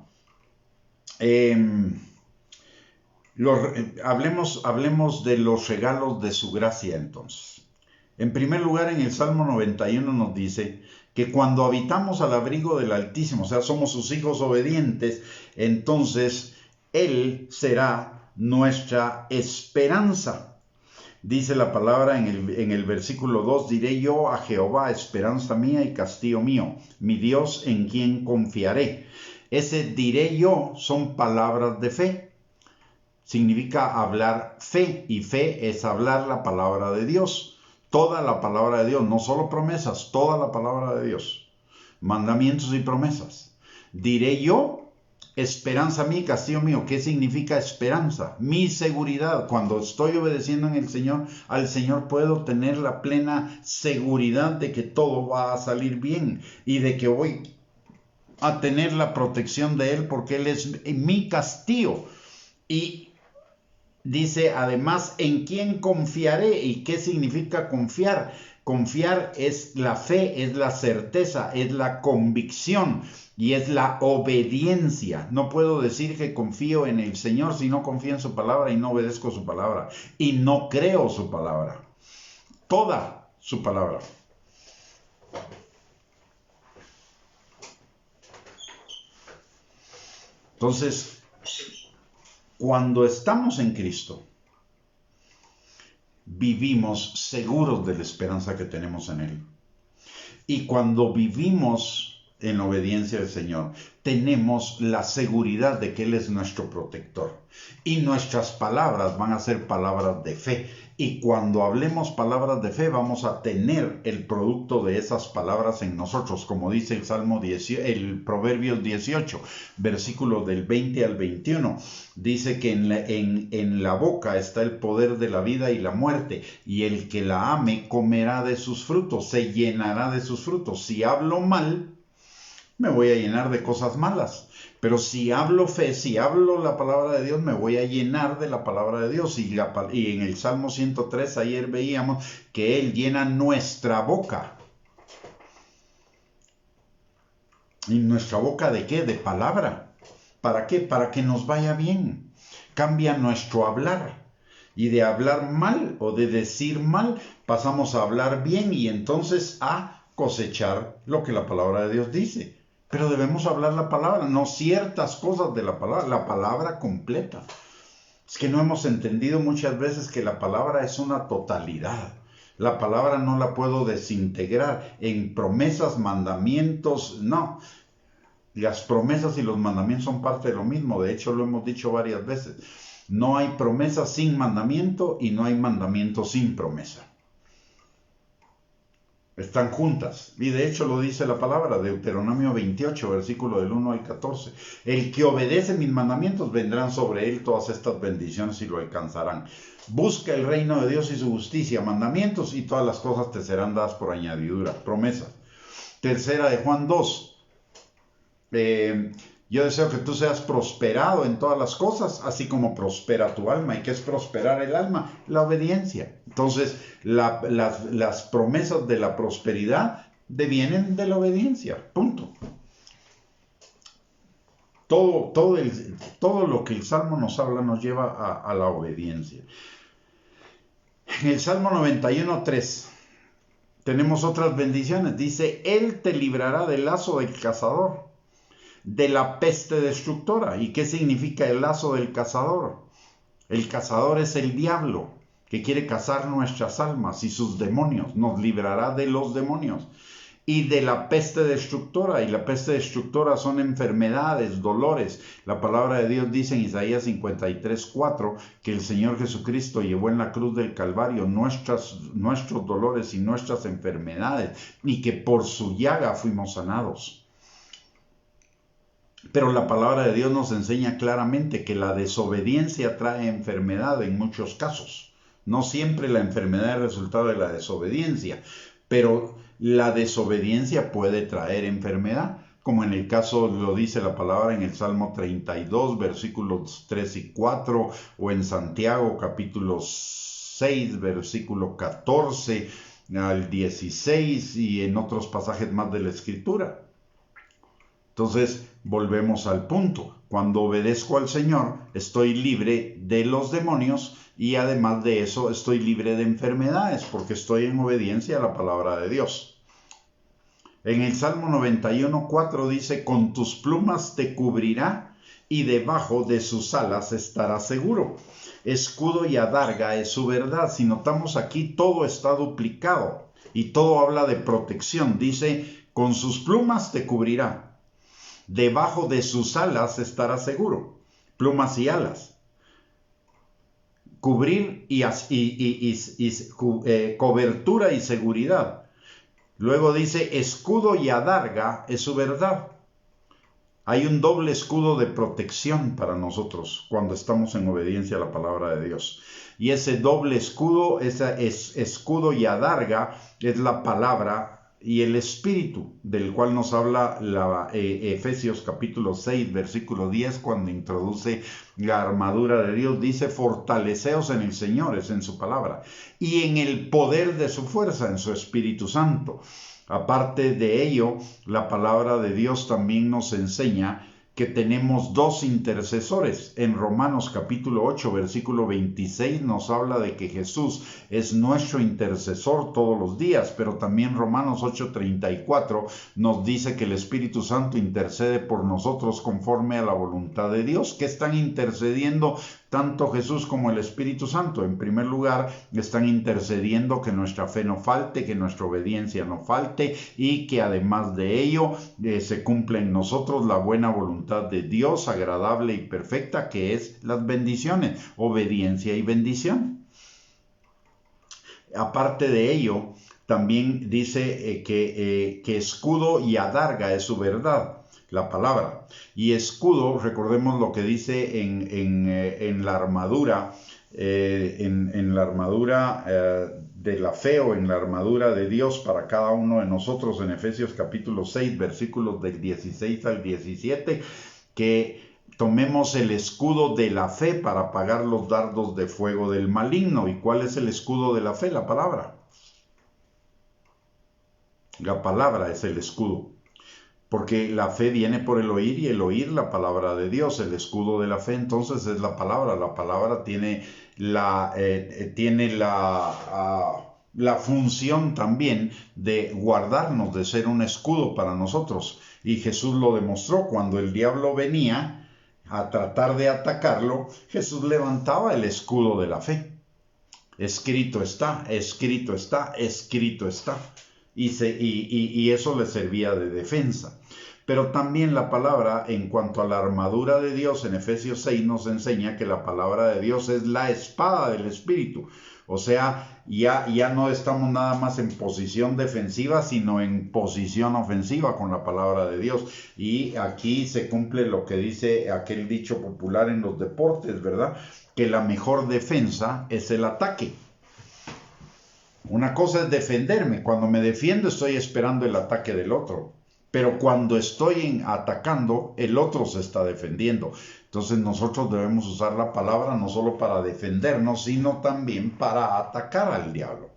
Hablemos de los regalos de su gracia entonces. En primer lugar, en el Salmo 91 nos dice que cuando habitamos al abrigo del Altísimo, o sea, somos sus hijos obedientes, entonces Él será nuestra esperanza. Dice la palabra en el versículo 2, diré yo a Jehová, esperanza mía y castillo mío, mi Dios en quien confiaré. Ese diré yo son palabras de fe. Significa hablar fe, y fe es hablar la palabra de Dios. Toda la palabra de Dios, no solo promesas, toda la palabra de Dios, mandamientos y promesas. Diré yo, esperanza mía, castillo mío. ¿Qué significa esperanza? Mi seguridad. Cuando estoy obedeciendo en el Señor, al Señor puedo tener la plena seguridad de que todo va a salir bien y de que voy a tener la protección de Él, porque Él es mi castillo. Y dice además, ¿en quién confiaré? ¿Y qué significa confiar? Confiar es la fe, es la certeza, es la convicción y es la obediencia. No puedo decir que confío en el Señor si no confío en su palabra y no obedezco su palabra y no creo su palabra. Toda su palabra. Entonces, cuando estamos en Cristo, vivimos seguros de la esperanza que tenemos en Él. Y cuando vivimos en la obediencia del Señor, tenemos la seguridad de que Él es nuestro protector. Y nuestras palabras van a ser palabras de fe. Y cuando hablemos palabras de fe, vamos a tener el producto de esas palabras en nosotros, como dice el Proverbios 18, versículos del 20 al 21. Dice que en la boca está el poder de la vida y la muerte, y el que la ame comerá de sus frutos, se llenará de sus frutos. Si hablo mal, me voy a llenar de cosas malas. Pero si hablo fe, si hablo la palabra de Dios, me voy a llenar de la palabra de Dios. Y en el Salmo 103 ayer veíamos que Él llena nuestra boca. ¿Y nuestra boca de qué? De palabra. ¿Para qué? Para que nos vaya bien. Cambia nuestro hablar. Y de hablar mal o de decir mal, pasamos a hablar bien y entonces a cosechar lo que la palabra de Dios dice. Pero debemos hablar la palabra, no ciertas cosas de la palabra completa. Es que no hemos entendido muchas veces que la palabra es una totalidad. La palabra no la puedo desintegrar en promesas, mandamientos, no. Las promesas y los mandamientos son parte de lo mismo, de hecho lo hemos dicho varias veces. No hay promesa sin mandamiento y no hay mandamiento sin promesa. Están juntas. Y de hecho lo dice la palabra, Deuteronomio 28, versículo del 1 al 14. El que obedece mis mandamientos, vendrán sobre él todas estas bendiciones y lo alcanzarán. Busca el reino de Dios y su justicia, mandamientos, y todas las cosas te serán dadas por añadidura. Promesas. Tercera de Juan 2. Yo deseo que tú seas prosperado en todas las cosas, así como prospera tu alma. ¿Y qué es prosperar el alma? La obediencia. Entonces, las promesas de la prosperidad devienen de la obediencia. Punto. Todo lo que el Salmo nos habla nos lleva a la obediencia. En el Salmo 91:3 tenemos otras bendiciones. Dice, Él te librará del lazo del cazador, de la peste destructora. ¿Y qué significa el lazo del cazador? El cazador es el diablo, que quiere cazar nuestras almas y sus demonios. Nos librará de los demonios. Y de la peste destructora. Y la peste destructora son enfermedades, dolores. La palabra de Dios dice en Isaías 53:4 que el Señor Jesucristo llevó en la cruz del Calvario nuestros dolores y nuestras enfermedades, y que por su llaga fuimos sanados. Pero la palabra de Dios nos enseña claramente que la desobediencia trae enfermedad en muchos casos. No siempre la enfermedad es resultado de la desobediencia, pero la desobediencia puede traer enfermedad, como en el caso lo dice la palabra en el Salmo 32, versículos 3 y 4, o en Santiago capítulo 6, versículo 14 al 16, y en otros pasajes más de la Escritura. Entonces, volvemos al punto. Cuando obedezco al Señor, estoy libre de los demonios y además de eso, estoy libre de enfermedades porque estoy en obediencia a la palabra de Dios. En el Salmo 91:4 dice, con tus plumas te cubrirá y debajo de sus alas estarás seguro. Escudo y adarga es su verdad. Si notamos aquí, todo está duplicado y todo habla de protección. Dice, con sus plumas te cubrirá. Debajo de sus alas estará seguro. Plumas y alas. Cubrir cobertura y seguridad. Luego dice, escudo y adarga es su verdad. Hay un doble escudo de protección para nosotros cuando estamos en obediencia a la palabra de Dios. Y ese doble escudo, escudo y adarga, es la palabra y el Espíritu, del cual nos habla Efesios capítulo 6, versículo 10, cuando introduce la armadura de Dios. Dice, fortaleceos en el Señor, es en su palabra, y en el poder de su fuerza, en su Espíritu Santo. Aparte de ello, la palabra de Dios también nos enseña que tenemos dos intercesores. En Romanos capítulo 8, versículo 26 nos habla de que Jesús es nuestro intercesor todos los días, pero también Romanos 8:34 nos dice que el Espíritu Santo intercede por nosotros conforme a la voluntad de Dios. ¿Qué están intercediendo tanto Jesús como el Espíritu Santo? En primer lugar, están intercediendo que nuestra fe no falte, que nuestra obediencia no falte y que además de ello se cumpla en nosotros la buena voluntad de Dios, agradable y perfecta, que es las bendiciones, obediencia y bendición. Aparte de ello, también dice que escudo y adarga es su verdad, la palabra. Y escudo, recordemos lo que dice en la armadura, en la armadura de la fe o en la armadura de Dios para cada uno de nosotros en Efesios capítulo 6, versículos del 16 al 17, que tomemos el escudo de la fe para apagar los dardos de fuego del maligno. ¿Y cuál es el escudo de la fe? La palabra. La palabra es el escudo. Porque la fe viene por el oír y el oír la palabra de Dios. El escudo de la fe entonces es la palabra. La palabra tiene la función también de guardarnos, de ser un escudo para nosotros. Y Jesús lo demostró cuando el diablo venía a tratar de atacarlo. Jesús levantaba el escudo de la fe. Escrito está, escrito está, escrito está. Y eso le servía de defensa. Pero también la palabra, en cuanto a la armadura de Dios, en Efesios 6 nos enseña que la palabra de Dios es la espada del Espíritu. O sea, ya no estamos nada más en posición defensiva, sino en posición ofensiva con la palabra de Dios. Y aquí se cumple lo que dice aquel dicho popular en los deportes, ¿verdad? Que la mejor defensa es el ataque. Una cosa es defenderme. Cuando me defiendo estoy esperando el ataque del otro. Pero cuando estoy atacando, el otro se está defendiendo. Entonces nosotros debemos usar la palabra no solo para defendernos, sino también para atacar al diablo.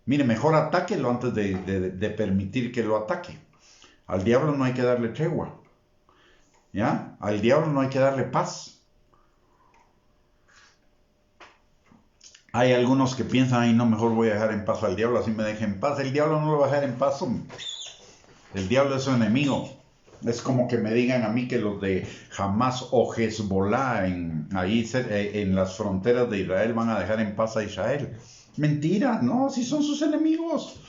Mire, mejor atáquelo antes de permitir que lo ataque. Al diablo no hay que darle tregua. ¿Ya? Al diablo no hay que darle paz. Hay algunos que piensan, ay no, mejor voy a dejar en paz al diablo, así me deje en paz. El diablo no lo va a dejar en paz. El diablo es su enemigo. Es como que me digan a mí que los de Hamas o Hezbollah ahí en las fronteras de Israel van a dejar en paz a Israel. Mentira, no, si son sus enemigos.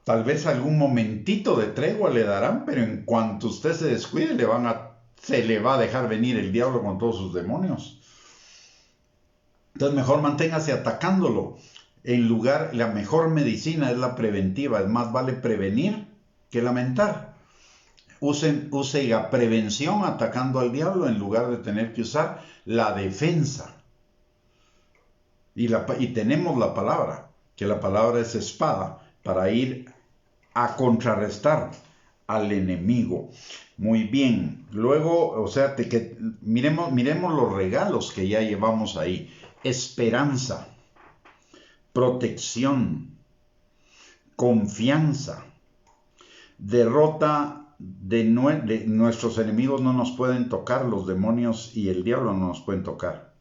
Tal vez algún momentito de tregua le darán, pero en cuanto usted se descuide se le va a dejar venir el diablo con todos sus demonios. Entonces mejor manténgase atacándolo. La mejor medicina es la preventiva. Es más vale prevenir que lamentar. Use la prevención atacando al diablo en lugar de tener que usar la defensa. Y tenemos la palabra, que la palabra es espada para ir a contrarrestar al enemigo. Muy bien. Luego, o sea, miremos los regalos que ya llevamos ahí. Esperanza, protección, confianza, derrota de nuestros enemigos no nos pueden tocar, los demonios y el diablo no nos pueden tocar.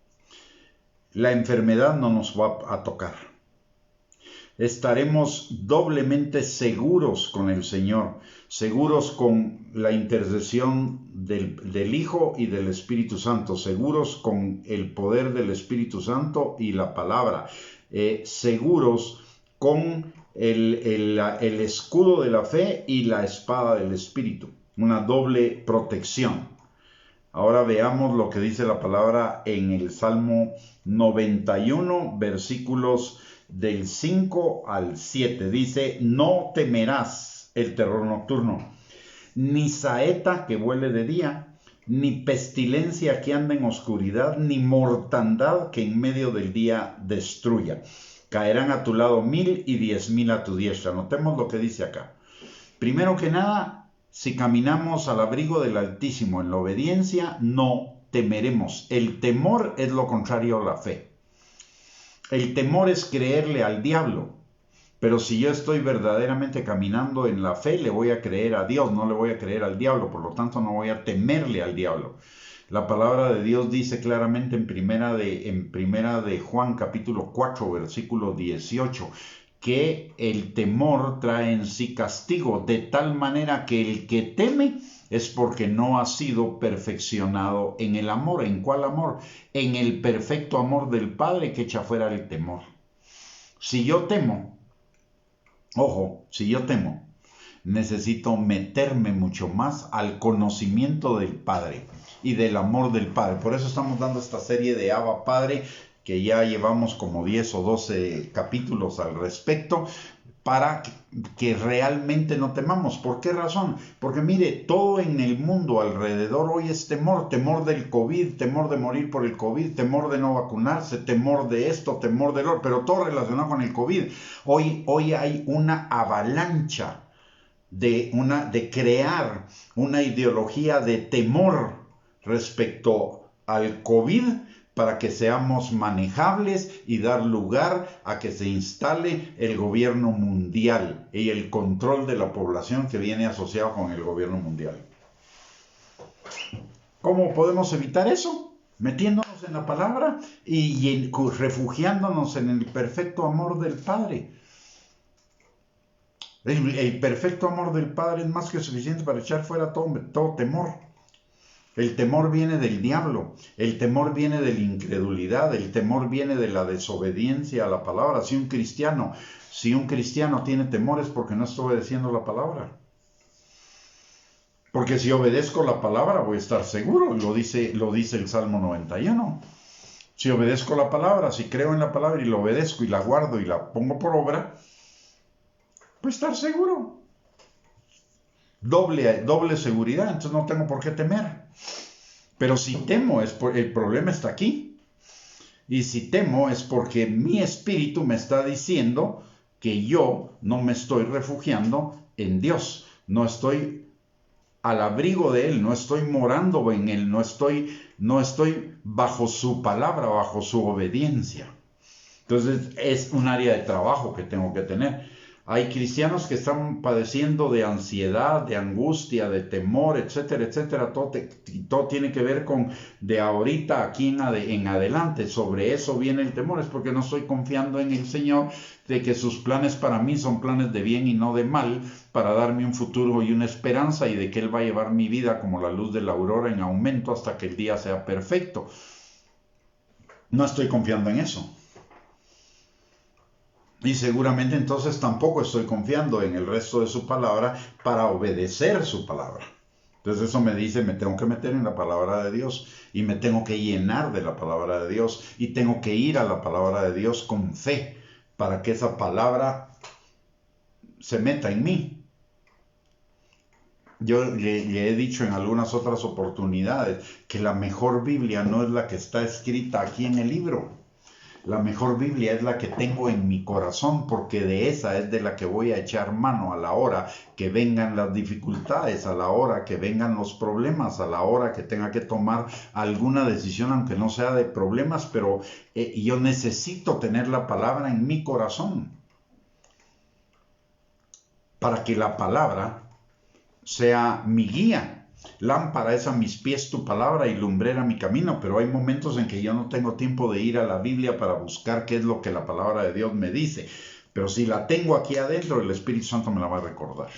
La enfermedad no nos va a tocar. Estaremos doblemente seguros con el Señor, seguros con la intercesión del Hijo y del Espíritu Santo, seguros con el poder del Espíritu Santo y la palabra, seguros con el escudo de la fe y la espada del Espíritu, una doble protección. Ahora veamos lo que dice la palabra en el Salmo 91, versículos del 5 al 7. Dice, no temerás el terror nocturno, ni saeta que vuele de día, ni pestilencia que anda en oscuridad, ni mortandad que en medio del día destruya. Caerán a tu lado 1000 y 10,000 a tu diestra. Notemos lo que dice acá. Primero que nada, si caminamos al abrigo del Altísimo en la obediencia, no temeremos. El temor es lo contrario a la fe. El temor es creerle al diablo. Pero si yo estoy verdaderamente caminando en la fe, le voy a creer a Dios, no le voy a creer al diablo. Por lo tanto, no voy a temerle al diablo. La palabra de Dios dice claramente en primera de Juan capítulo 4 versículo 18 que el temor trae en sí castigo, de tal manera que el que teme es porque no ha sido perfeccionado en el amor. ¿En cuál amor? En el perfecto amor del Padre que echa fuera el temor. Si yo temo, necesito meterme mucho más al conocimiento del Padre y del amor del Padre. Por eso estamos dando esta serie de Abba Padre, que ya llevamos como 10 o 12 capítulos al respecto, para que realmente no temamos. ¿Por qué razón? Porque mire, todo en el mundo alrededor hoy es temor, temor del COVID, temor de morir por el COVID, temor de no vacunarse, temor de esto, temor del otro, pero todo relacionado con el COVID. Hoy hay una avalancha de crear una ideología de temor respecto al COVID para que seamos manejables y dar lugar a que se instale el gobierno mundial y el control de la población que viene asociado con el gobierno mundial. ¿Cómo podemos evitar eso? Metiéndonos en la palabra y refugiándonos en el perfecto amor del Padre. El perfecto amor del Padre es más que suficiente para echar fuera todo temor. El temor viene del diablo, el temor viene de la incredulidad, el temor viene de la desobediencia a la palabra. Si un cristiano tiene temor es porque no está obedeciendo la palabra. Porque si obedezco la palabra voy a estar seguro, lo dice el Salmo 91. Si obedezco la palabra, si creo en la palabra y la obedezco y la guardo y la pongo por obra, pues estar seguro. Doble seguridad, entonces no tengo por qué temer. Pero si temo, el problema está aquí. Y si temo es porque mi espíritu me está diciendo que yo no me estoy refugiando en Dios. No estoy al abrigo de Él, no estoy morando en Él, no estoy bajo su palabra, bajo su obediencia. Entonces es un área de trabajo que tengo que tener. Hay cristianos que están padeciendo de ansiedad, de angustia, de temor, etcétera, etcétera. Todo tiene que ver con de ahorita aquí en adelante. Sobre eso viene el temor. Es porque no estoy confiando en el Señor de que sus planes para mí son planes de bien y no de mal, para darme un futuro y una esperanza, y de que Él va a llevar mi vida como la luz de la aurora en aumento hasta que el día sea perfecto. No estoy confiando en eso. Y seguramente entonces tampoco estoy confiando en el resto de su palabra para obedecer su palabra. Entonces eso me dice, me tengo que meter en la palabra de Dios y me tengo que llenar de la palabra de Dios y tengo que ir a la palabra de Dios con fe para que esa palabra se meta en mí. Yo le he dicho en algunas otras oportunidades que la mejor Biblia no es la que está escrita aquí en el libro. La mejor Biblia es la que tengo en mi corazón, porque de esa es de la que voy a echar mano a la hora que vengan las dificultades, a la hora que vengan los problemas, a la hora que tenga que tomar alguna decisión, aunque no sea de problemas, pero yo necesito tener la palabra en mi corazón para que la palabra sea mi guía. Lámpara es a mis pies tu palabra y lumbrera mi camino, pero hay momentos en que yo no tengo tiempo de ir a la Biblia para buscar qué es lo que la palabra de Dios me dice. Pero si la tengo aquí adentro, el Espíritu Santo me la va a recordar.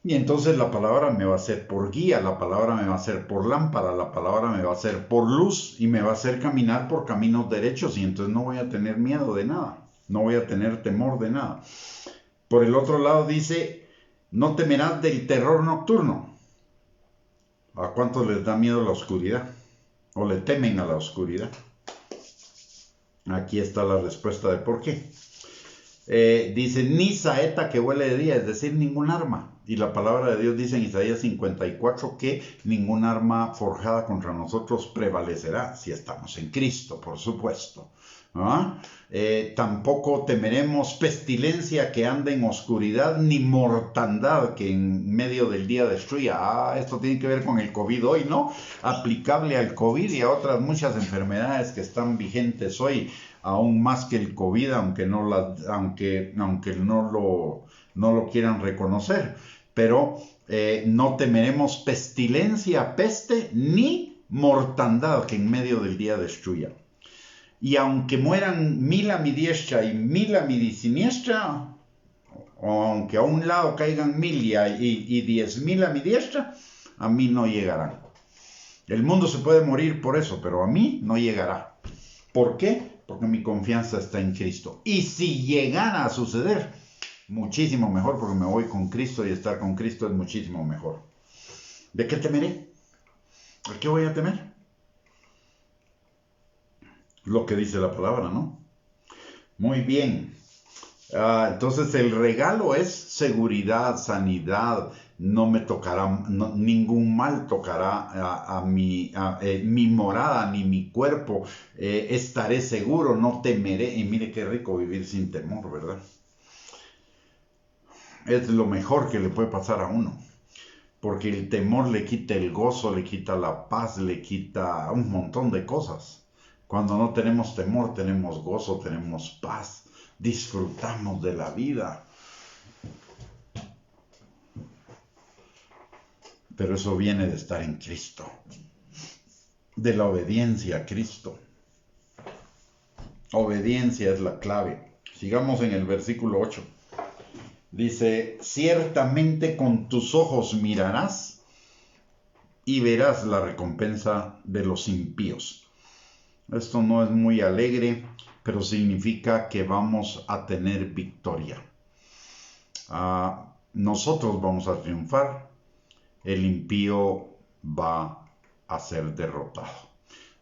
Y entonces la palabra me va a ser por guía, la palabra me va a ser por lámpara, la palabra me va a ser por luz y me va a hacer caminar por caminos derechos, y entonces no voy a tener miedo de nada, no voy a tener temor de nada. Por el otro lado dice, no temerás del terror nocturno. ¿A cuántos les da miedo la oscuridad? ¿O le temen a la oscuridad? Aquí está la respuesta de por qué. Dice, ni saeta que huele de día, es decir, ningún arma. Y la palabra de Dios dice en Isaías 54 que ningún arma forjada contra nosotros prevalecerá, si estamos en Cristo, por supuesto. Tampoco temeremos pestilencia que ande en oscuridad, ni mortandad que en medio del día destruya. Esto tiene que ver con el COVID hoy, ¿no? Aplicable al COVID y a otras muchas enfermedades que están vigentes hoy, aún más que el COVID, aunque no lo quieran reconocer. Pero no temeremos pestilencia, peste, ni mortandad que en medio del día destruya. Y aunque mueran 1000 a mi diestra y 1000 a mi siniestra, o aunque a un lado caigan 1000 y 10,000 a mi diestra, a mí no llegarán. El mundo se puede morir por eso, pero a mí no llegará. ¿Por qué? Porque mi confianza está en Cristo. Y si llegara a suceder, muchísimo mejor, porque me voy con Cristo y estar con Cristo es muchísimo mejor. ¿De qué temeré? ¿A qué voy a temer? Lo que dice la palabra, ¿no? Muy bien. Entonces el regalo es seguridad, sanidad. No me tocará, ningún mal tocará mi morada ni mi cuerpo. Estaré seguro, no temeré. Y mire qué rico vivir sin temor, ¿verdad? Es lo mejor que le puede pasar a uno. Porque el temor le quita el gozo, le quita la paz, le quita un montón de cosas. Cuando no tenemos temor, tenemos gozo, tenemos paz, disfrutamos de la vida. Pero eso viene de estar en Cristo, de la obediencia a Cristo. Obediencia es la clave. Sigamos en el versículo 8. Dice, ciertamente con tus ojos mirarás y verás la recompensa de los impíos. Esto no es muy alegre, pero significa que vamos a tener victoria. Nosotros vamos a triunfar, el impío va a ser derrotado.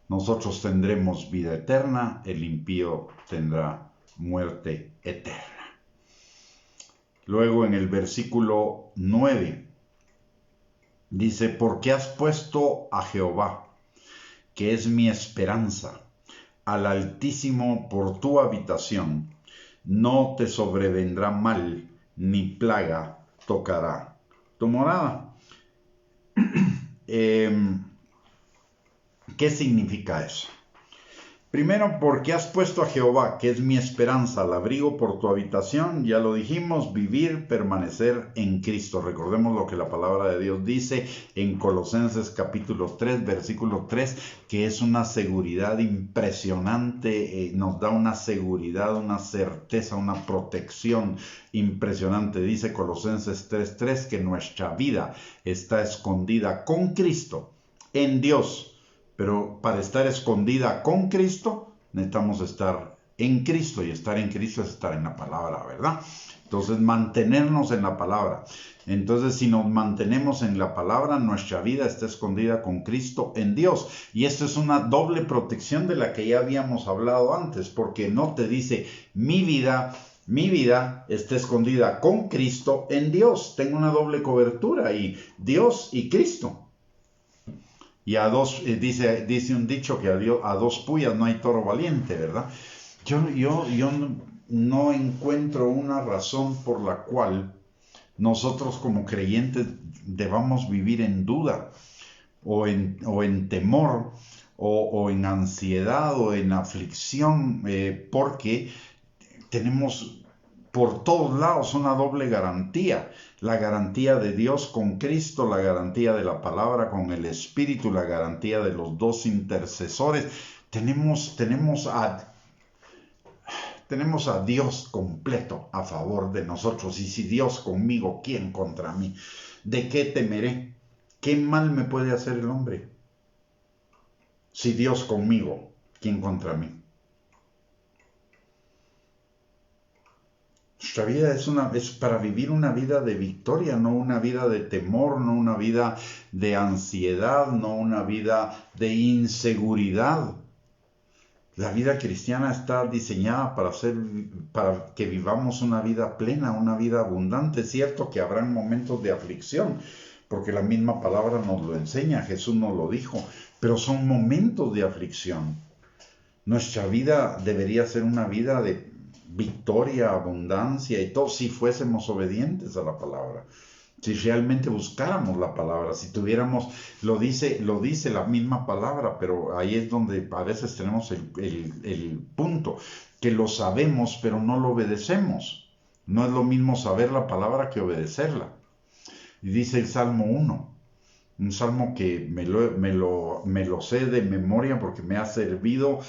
Nosotros tendremos vida eterna, el impío tendrá muerte eterna. Luego en el versículo 9 dice, porque has puesto a Jehová, que es mi esperanza, al Altísimo por tu habitación, no te sobrevendrá mal, ni plaga tocará tu morada. ¿Qué significa eso? Primero, porque has puesto a Jehová, que es mi esperanza, al abrigo por tu habitación, ya lo dijimos, vivir, permanecer en Cristo. Recordemos lo que la palabra de Dios dice en Colosenses capítulo 3, versículo 3, que es una seguridad impresionante, nos da una seguridad, una certeza, una protección impresionante. Dice Colosenses 3:3 que nuestra vida está escondida con Cristo en Dios. Pero para estar escondida con Cristo, necesitamos estar en Cristo. Y estar en Cristo es estar en la palabra, ¿verdad? Entonces, mantenernos en la palabra. Entonces, si nos mantenemos en la palabra, nuestra vida está escondida con Cristo en Dios. Y esto es una doble protección de la que ya habíamos hablado antes. Porque no te dice, mi vida está escondida con Cristo en Dios. Tengo una doble cobertura ahí. Dios y Cristo. Y dice un dicho que a dos puyas no hay toro valiente, ¿verdad? Yo no encuentro una razón por la cual nosotros como creyentes debamos vivir en duda o en temor o en ansiedad o en aflicción, porque tenemos por todos lados una doble garantía. La garantía de Dios con Cristo, la garantía de la palabra con el Espíritu, la garantía de los dos intercesores. Tenemos a Dios completo a favor de nosotros. Y si Dios conmigo, ¿quién contra mí? ¿De qué temeré? ¿Qué mal me puede hacer el hombre? Si Dios conmigo, ¿quién contra mí? Nuestra vida es para vivir una vida de victoria, no una vida de temor, no una vida de ansiedad, no una vida de inseguridad. La vida cristiana está diseñada para que vivamos una vida plena, una vida abundante. Es cierto que habrán momentos de aflicción, porque la misma palabra nos lo enseña, Jesús nos lo dijo, pero son momentos de aflicción. Nuestra vida debería ser una vida de victoria, abundancia y todo, si fuésemos obedientes a la palabra, si realmente buscáramos la palabra, si tuviéramos, lo dice la misma palabra, pero ahí es donde a veces tenemos el punto, que lo sabemos pero no lo obedecemos. No es lo mismo saber la palabra que obedecerla. Y dice el Salmo 1, un salmo que me lo sé de memoria porque me ha servido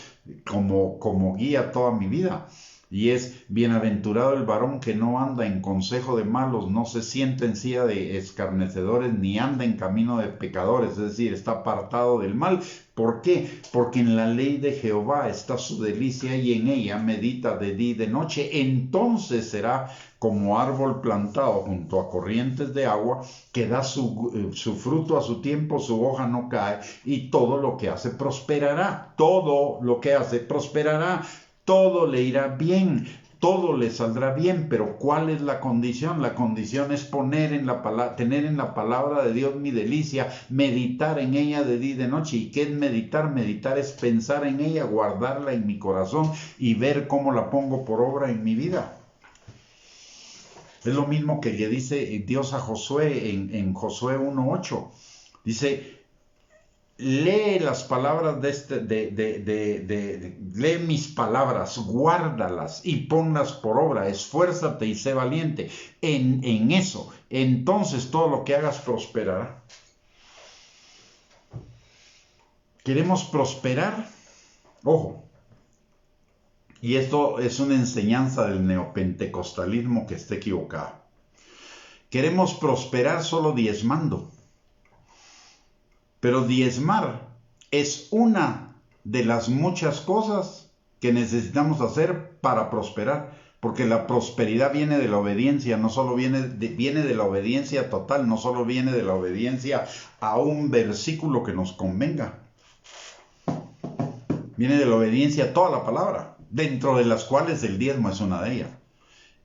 como guía toda mi vida. Y es, bienaventurado el varón que no anda en consejo de malos, no se sienta en silla de escarnecedores, ni anda en camino de pecadores, es decir, está apartado del mal. ¿Por qué? Porque en la ley de Jehová está su delicia y en ella medita de día y de noche. Entonces será como árbol plantado junto a corrientes de agua, que da su fruto a su tiempo, su hoja no cae, y todo lo que hace prosperará. Todo lo que hace prosperará. Todo le irá bien. todo le saldrá bien. Pero ¿cuál es la condición? La condición es tener en la palabra de Dios mi delicia, meditar en ella de día y de noche. ¿Y qué es meditar? Meditar es pensar en ella, guardarla en mi corazón y ver cómo la pongo por obra en mi vida. Es lo mismo que le dice Dios a Josué en Josué 1:8. Dice, lee las palabras lee mis palabras, guárdalas y ponlas por obra, esfuérzate y sé valiente en eso. Entonces todo lo que hagas prosperará. ¿Queremos prosperar? Ojo. Y esto es una enseñanza del neopentecostalismo que está equivocada. Queremos prosperar solo diezmando. Pero diezmar es una de las muchas cosas que necesitamos hacer para prosperar. Porque la prosperidad viene de la obediencia, no solo viene de la obediencia total, no solo viene de la obediencia a un versículo que nos convenga. Viene de la obediencia a toda la palabra, dentro de las cuales el diezmo es una de ellas.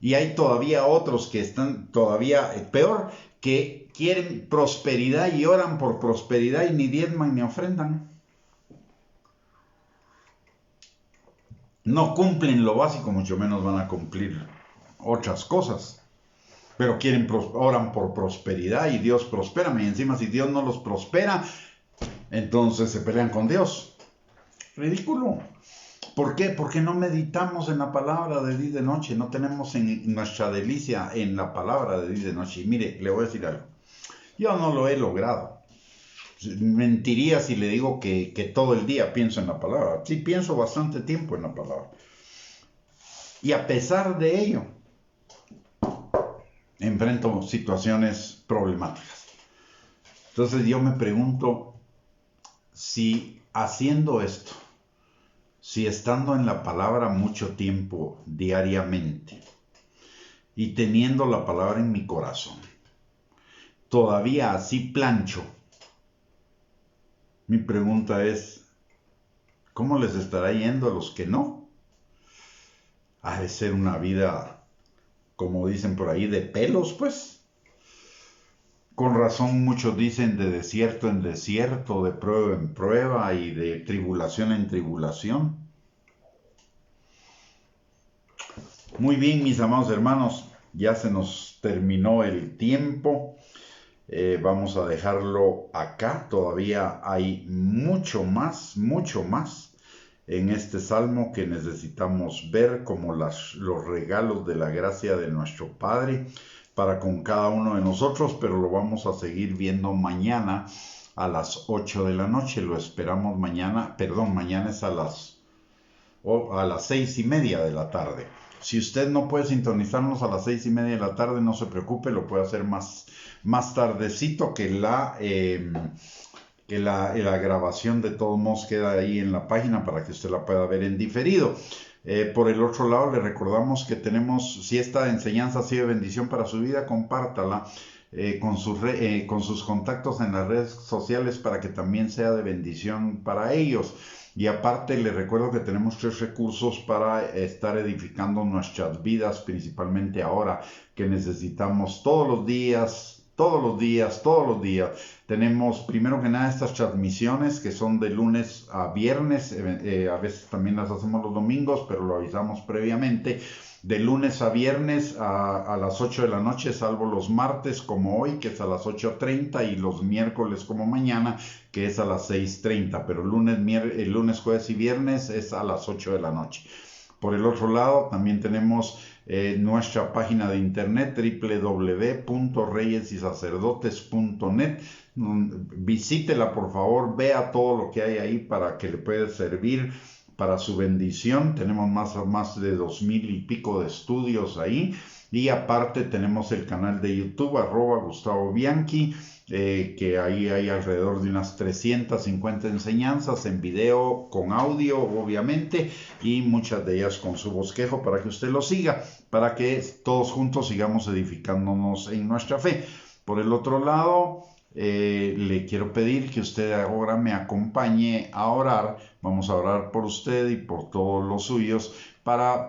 Y hay todavía otros que están todavía peor, que quieren prosperidad y oran por prosperidad y ni diezman ni ofrendan. No cumplen lo básico, mucho menos van a cumplir otras cosas. Pero oran por prosperidad y Dios prospérame. Y encima si Dios no los prospera, entonces se pelean con Dios. Ridículo. ¿Por qué? Porque no meditamos en la palabra de día y de noche, no tenemos en nuestra delicia en la palabra de día y de noche. Y mire, le voy a decir algo, yo no lo he logrado. Mentiría si le digo que todo el día pienso en la palabra. Sí, pienso bastante tiempo en la palabra. Y a pesar de ello, enfrento situaciones problemáticas. Entonces yo me pregunto, si haciendo esto, si estando en la palabra mucho tiempo diariamente y teniendo la palabra en mi corazón, todavía así plancho, mi pregunta es, ¿cómo les estará yendo a los que no? Ha de ser una vida, como dicen por ahí, de pelos, pues. Con razón muchos dicen de desierto en desierto, de prueba en prueba y de tribulación en tribulación. Muy bien, mis amados hermanos, ya se nos terminó el tiempo. Vamos a dejarlo acá. Todavía hay mucho más en este salmo que necesitamos ver como los regalos de la gracia de nuestro Padre para con cada uno de nosotros, pero lo vamos a seguir viendo mañana a las 8 de la noche. Lo esperamos mañana, mañana es a las 6:30 de la tarde. Si usted no puede sintonizarnos a las 6:30 de la tarde, no se preocupe, lo puede hacer más tardecito, que la grabación de todos modos queda ahí en la página para que usted la pueda ver en diferido. Por el otro lado, le recordamos que si esta enseñanza ha sido de bendición para su vida, compártala con sus contactos en las redes sociales para que también sea de bendición para ellos. Y aparte, les recuerdo que tenemos 3 recursos para estar edificando nuestras vidas, principalmente ahora que necesitamos todos los días. Tenemos primero que nada estas transmisiones que son de lunes a viernes, a veces también las hacemos los domingos, pero lo avisamos previamente. De lunes a viernes a las 8 de la noche, salvo los martes como hoy, que es a las 8:30, y los miércoles como mañana, que es a las 6:30, pero el lunes, jueves y viernes es a las 8 de la noche. Por el otro lado, también tenemos nuestra página de internet www.reyesysacerdotes.net. Visítela, por favor, vea todo lo que hay ahí para que le pueda servir para su bendición. Tenemos más de 2,000 y pico de estudios ahí. Y aparte tenemos el canal de YouTube, @Gustavo Bianchi, que ahí hay alrededor de unas 350 enseñanzas en video, con audio obviamente, y muchas de ellas con su bosquejo para que usted lo siga, para que todos juntos sigamos edificándonos en nuestra fe. Por el otro lado, le quiero pedir que usted ahora me acompañe a orar. Vamos a orar por usted y por todos los suyos para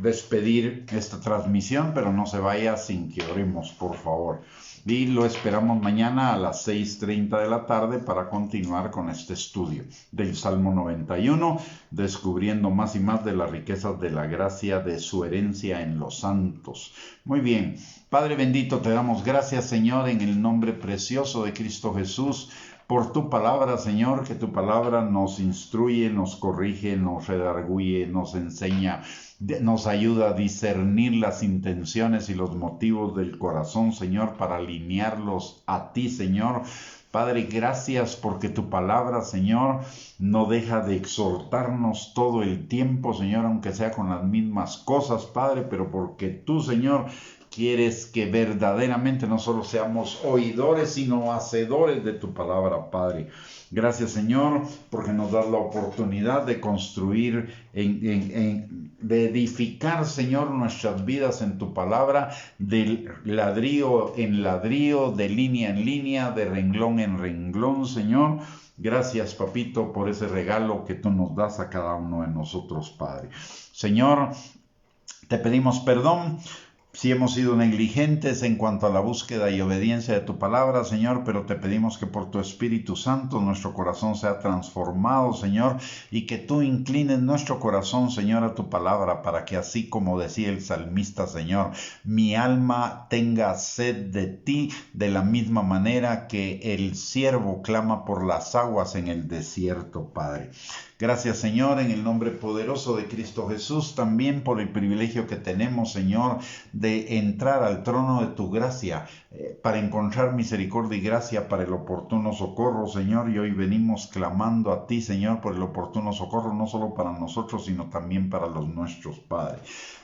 despedir esta transmisión, pero no se vaya sin que oremos, por favor. Y lo esperamos mañana a las 6:30 de la tarde para continuar con este estudio del Salmo 91, descubriendo más y más de las riquezas de la gracia de su herencia en los santos. Muy bien, Padre bendito, te damos gracias, Señor, en el nombre precioso de Cristo Jesús, por tu palabra, Señor, que tu palabra nos instruye, nos corrige, nos redarguye, nos enseña, nos ayuda a discernir las intenciones y los motivos del corazón, Señor, para alinearlos a ti, Señor. Padre, gracias porque tu palabra, Señor, no deja de exhortarnos todo el tiempo, Señor, aunque sea con las mismas cosas, Padre, pero porque tú, Señor, quieres que verdaderamente no solo seamos oidores, sino hacedores de tu palabra, Padre. Gracias, Señor, porque nos das la oportunidad de construir, de edificar, Señor, nuestras vidas en tu palabra, de ladrillo en ladrillo, de línea en línea, de renglón en renglón, Señor. Gracias, Papito, por ese regalo que tú nos das a cada uno de nosotros, Padre. Señor, te pedimos perdón si hemos sido negligentes en cuanto a la búsqueda y obediencia de tu palabra, Señor, pero te pedimos que por tu Espíritu Santo nuestro corazón sea transformado, Señor, y que tú inclines nuestro corazón, Señor, a tu palabra, para que así como decía el salmista, Señor, mi alma tenga sed de ti, de la misma manera que el siervo clama por las aguas en el desierto, Padre. Gracias, Señor, en el nombre poderoso de Cristo Jesús, también por el privilegio que tenemos, Señor, de entrar al trono de tu gracia para encontrar misericordia y gracia para el oportuno socorro, Señor. Y hoy venimos clamando a ti, Señor, por el oportuno socorro, no solo para nosotros, sino también para los nuestros, Padre.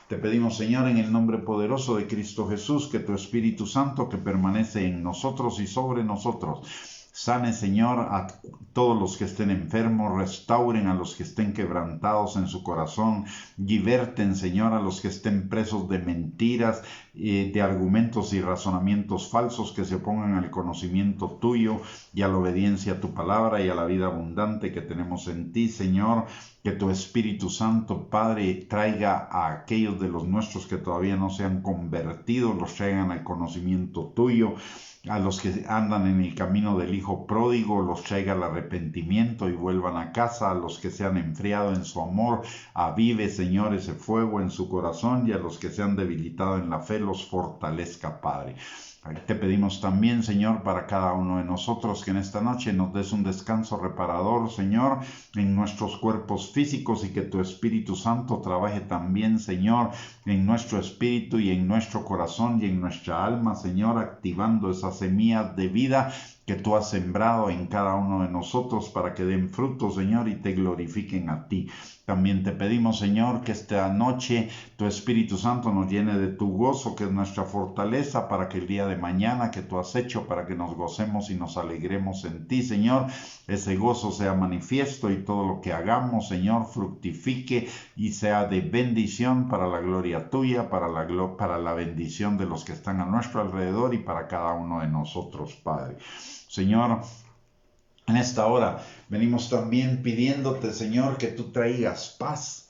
Te pedimos, Señor, en el nombre poderoso de Cristo Jesús, que tu Espíritu Santo, que permanece en nosotros y sobre nosotros, sane, Señor, a todos los que estén enfermos, restauren a los que estén quebrantados en su corazón, liberten, Señor, a los que estén presos de mentiras, de argumentos y razonamientos falsos que se opongan al conocimiento tuyo y a la obediencia a tu palabra y a la vida abundante que tenemos en ti, Señor. Que tu Espíritu Santo, Padre, traiga a aquellos de los nuestros que todavía no se han convertido, los traigan al conocimiento tuyo. A los que andan en el camino del Hijo pródigo, los traiga al arrepentimiento y vuelvan a casa. A los que se han enfriado en su amor, avive, Señor, ese fuego en su corazón, y a los que se han debilitado en la fe, los fortalezca, Padre. Te pedimos también, Señor, para cada uno de nosotros, que en esta noche nos des un descanso reparador, Señor, en nuestros cuerpos físicos, y que tu Espíritu Santo trabaje también, Señor, en nuestro espíritu y en nuestro corazón y en nuestra alma, Señor, activando esas semillas de vida que tú has sembrado en cada uno de nosotros para que den fruto, Señor, y te glorifiquen a ti. También te pedimos, Señor, que esta noche tu Espíritu Santo nos llene de tu gozo, que es nuestra fortaleza, para que el día de mañana que tú has hecho, para que nos gocemos y nos alegremos en ti, Señor, ese gozo sea manifiesto y todo lo que hagamos, Señor, fructifique y sea de bendición para la gloria tuya, para la bendición de los que están a nuestro alrededor y para cada uno de nosotros, Padre. Señor, en esta hora venimos también pidiéndote, Señor, que tú traigas paz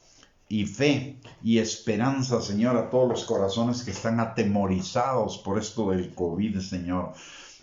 y fe y esperanza, Señor, a todos los corazones que están atemorizados por esto del COVID, Señor.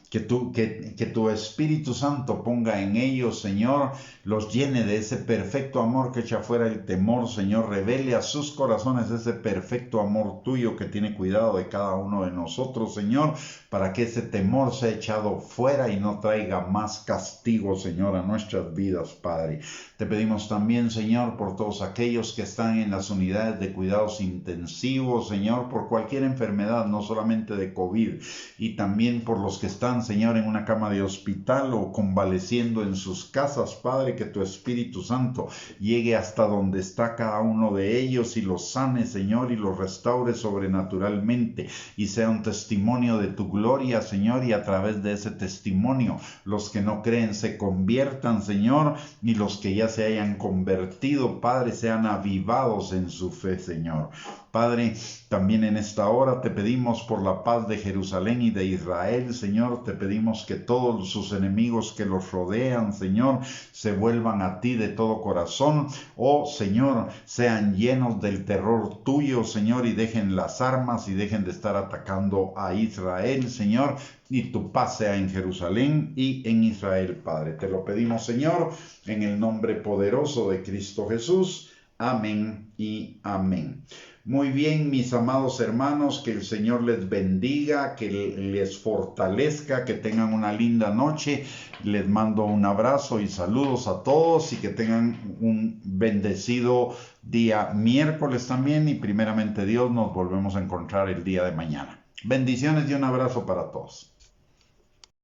Que tu Espíritu Santo ponga en ellos, Señor, los llene de ese perfecto amor que echa fuera el temor, Señor. Revele a sus corazones ese perfecto amor tuyo que tiene cuidado de cada uno de nosotros, Señor, para que ese temor sea echado fuera y no traiga más castigo, Señor, a nuestras vidas, Padre. Te pedimos también, Señor, por todos aquellos que están en las unidades de cuidados intensivos, Señor, por cualquier enfermedad, no solamente de COVID, y también por los que están, Señor, en una cama de hospital o convaleciendo en sus casas, Padre, que tu Espíritu Santo llegue hasta donde está cada uno de ellos y los sane, Señor, y los restaure sobrenaturalmente, y sea un testimonio de tu gloria, Señor, y a través de ese testimonio los que no creen se conviertan, Señor, y los que ya se hayan convertido, Padre, sean avivados en su fe, Señor. Padre, también en esta hora te pedimos por la paz de Jerusalén y de Israel, Señor. Te pedimos que todos sus enemigos que los rodean, Señor, se vuelvan a ti de todo corazón. Oh, Señor, sean llenos del terror tuyo, Señor, y dejen las armas y dejen de estar atacando a Israel, Señor. Y tu paz sea en Jerusalén y en Israel, Padre. Te lo pedimos, Señor, en el nombre poderoso de Cristo Jesús. Amén y amén. Muy bien, mis amados hermanos, que el Señor les bendiga, que les fortalezca, que tengan una linda noche. Les mando un abrazo y saludos a todos y que tengan un bendecido día miércoles también y primeramente Dios nos volvemos a encontrar el día de mañana. Bendiciones y un abrazo para todos.